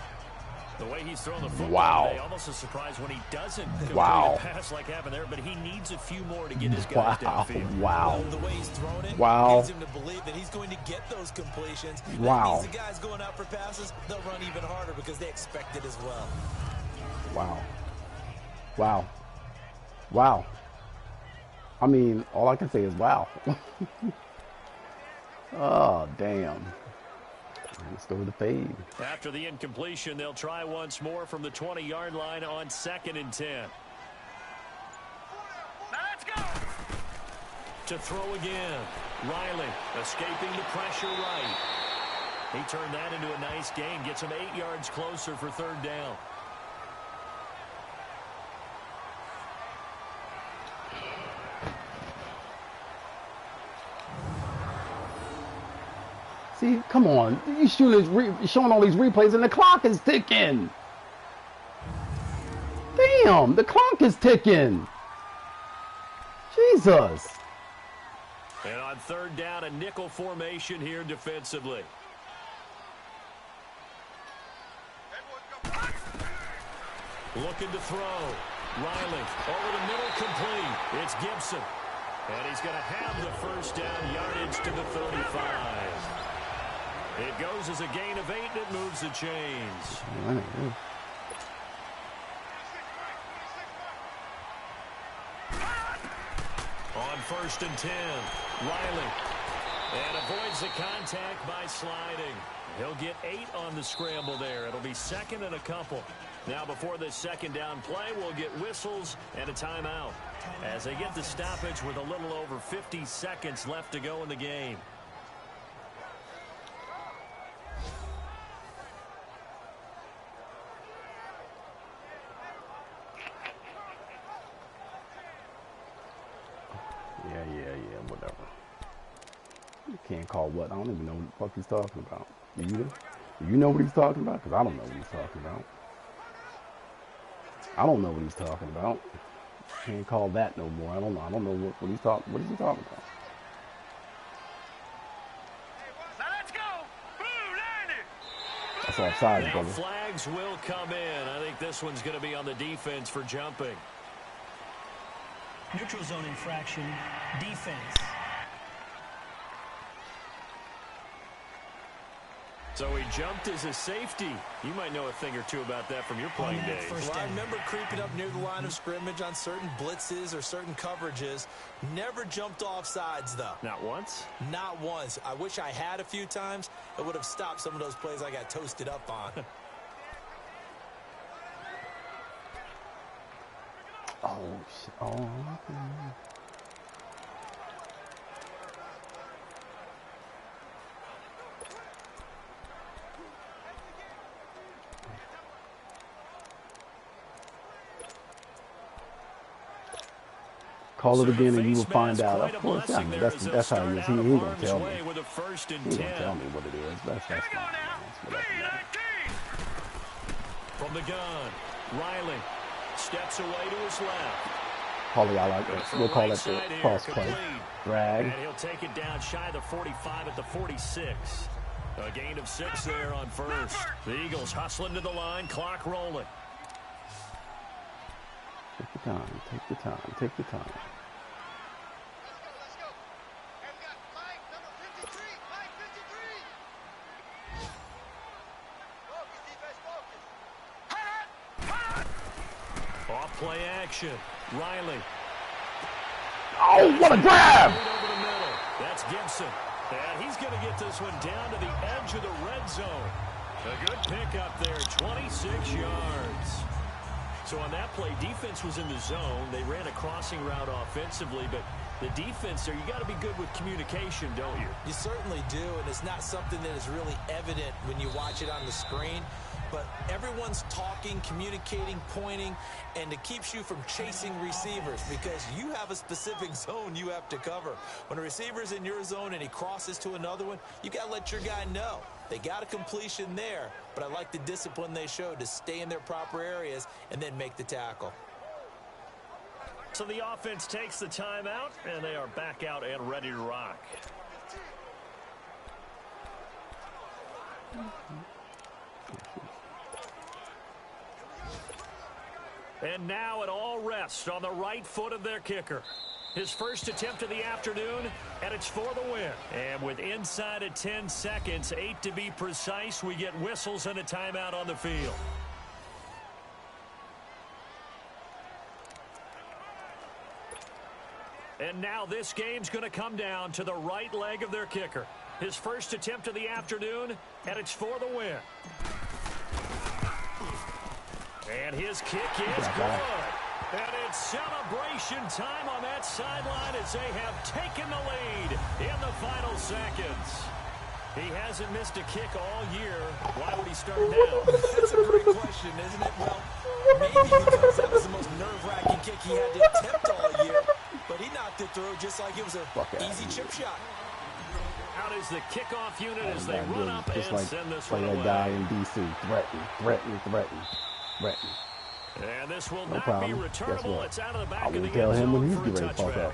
Speaker 2: The way he's thrown the football
Speaker 4: Wow.
Speaker 2: today, almost a surprise when he doesn't complete
Speaker 4: Wow.
Speaker 2: a pass like happened there, but he needs a few more to get his guys
Speaker 4: Wow.
Speaker 2: downfield.
Speaker 4: Wow.
Speaker 3: The way he's thrown it
Speaker 4: Wow.
Speaker 3: leads him to believe that he's going to get those completions.
Speaker 4: Wow.
Speaker 3: That means the guys going out for passes, they'll run even harder because they expect it as well.
Speaker 4: Wow. Wow. Wow. I mean, all I can say is wow. Oh, damn. Let's go with the fade.
Speaker 2: After the incompletion, they'll try once more from the 20-yard line on 2nd and 10.
Speaker 6: Now let's go.
Speaker 2: To throw again. Riley escaping the pressure right. He turned that into a nice gain. Gets him 8 yards closer for 3rd down.
Speaker 4: See, come on. You showing all these replays and the clock is ticking. Damn. Damn, the clock is ticking. Jesus.
Speaker 2: And on third down, a nickel formation here defensively. Looking to throw. Riley over the middle, complete. It's Gibson. And he's going to have the first down, yardage to the 35. It goes as a gain of 8, and it moves the chains. On first and 10, Riley. And avoids the contact by sliding. He'll get 8 on the scramble there. It'll be second and a couple. Now before this second down play, we'll get whistles and a timeout as they get the stoppage with a little over 50 seconds left to go in the game.
Speaker 4: Yeah, whatever. You can't call what? I don't even know what the fuck he's talking about. Do you? Do you know what he's talking about? Because I don't know what he's talking about. I don't know what he's talking about. Can't call that no more. I don't know what he's talking. What is he talking about?
Speaker 6: Now let's go. Blue line it.
Speaker 4: That's offside,
Speaker 2: Now
Speaker 4: brother.
Speaker 2: flags will come in. I think this one's going to be on the defense for jumping.
Speaker 7: Neutral zone infraction, defense.
Speaker 2: So he jumped as a safety. You might know a thing or two about that from your playing
Speaker 7: On that
Speaker 2: days.
Speaker 7: first
Speaker 3: Well, I
Speaker 7: down.
Speaker 3: remember creeping up near the line of scrimmage on certain blitzes or certain coverages. Never jumped off sides, though.
Speaker 2: Not once?
Speaker 3: Not once. I wish I had a few times. It would have stopped some of those plays I got toasted up on.
Speaker 4: Oh shit. Oh. Okay. Call it again and you will find out. Of course, I mean, that's how he is. He ain't gonna tell me. He ain't gonna tell me what it is. That's
Speaker 6: Here we go
Speaker 4: fine.
Speaker 6: now.
Speaker 4: That's whatever, man.
Speaker 6: 319.
Speaker 2: From the gun, Riley steps away to his left.
Speaker 4: Probably I like it. We'll call that the cross play. Drag.
Speaker 2: And he'll take it down shy of the 45 at the 46. A gain of 6 there on first. The Eagles hustling to the line, clock rolling.
Speaker 4: Take the time. Take the time. Take the time.
Speaker 6: Let's go. And we got Mike, number 53. Mike, 53. Focus, defense, focus.
Speaker 2: Off play action. Riley.
Speaker 4: Oh, what a grab!
Speaker 2: Straight over the middle. That's Gibson. And he's going to get this one down to the edge of the red zone. A good pickup there, 26 yards. So on that play, defense was in the zone. They ran a crossing route offensively, but the defense there, you got to be good with communication, don't you?
Speaker 3: You certainly do, and it's not something that is really evident when you watch it on the screen. But everyone's talking, communicating, pointing, and it keeps you from chasing receivers because you have a specific zone you have to cover. When a receiver's in your zone and he crosses to another one, you got to let your guy know. They got a completion there, but I like the discipline they showed to stay in their proper areas and then make the tackle.
Speaker 2: So the offense takes the timeout, and they are back out and ready to rock. And now it all rests on the right foot of their kicker. His first attempt of the afternoon, and it's for the win. And with inside of 10 seconds, 8 to be precise, we get whistles and a timeout on the field. And now this game's going to come down to the right leg of their kicker. His first attempt of the afternoon, and it's for the win. And his kick is good. And it's celebration time on that sideline as they have taken the lead in the final seconds. He hasn't missed a kick all year. Why would he start now?
Speaker 3: That's a great question, isn't it? Well, maybe because that was the most nerve-wracking kick he had to attempt all year, but he knocked it through just like it was an easy chip shot.
Speaker 2: Out is the kickoff unit as they run up
Speaker 4: Just
Speaker 2: and
Speaker 4: like
Speaker 2: send this
Speaker 4: play
Speaker 2: one
Speaker 4: that guy
Speaker 2: away.
Speaker 4: in DC. Threaten.
Speaker 2: And this will
Speaker 4: No
Speaker 2: not
Speaker 4: problem.
Speaker 2: be
Speaker 4: Guess
Speaker 2: returnable.
Speaker 4: what?
Speaker 2: It's out of the back
Speaker 4: I
Speaker 2: of the
Speaker 4: won't tell
Speaker 2: end
Speaker 4: him when
Speaker 2: zone
Speaker 4: he's
Speaker 2: for a
Speaker 4: getting ready to fuck
Speaker 2: touchback.
Speaker 4: up.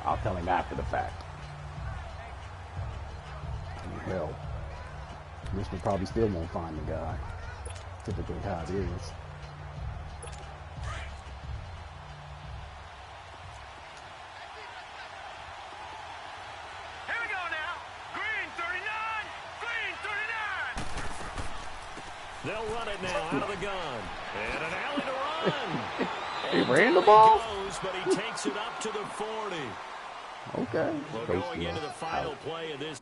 Speaker 4: I'll tell him after the fact. I mean, hell, Richmond probably still won't find the guy. Typically how it is.
Speaker 6: Here we go now. Green 39. Green 39.
Speaker 2: They'll run it now out of the gun. And an alley to run.
Speaker 4: He
Speaker 2: And
Speaker 4: ran the
Speaker 2: down
Speaker 4: ball?
Speaker 2: He goes, but he takes it up to the 40.
Speaker 4: Okay.
Speaker 2: Well,
Speaker 4: Coach
Speaker 2: going
Speaker 4: Neal
Speaker 2: into the final
Speaker 4: out.
Speaker 2: play of this.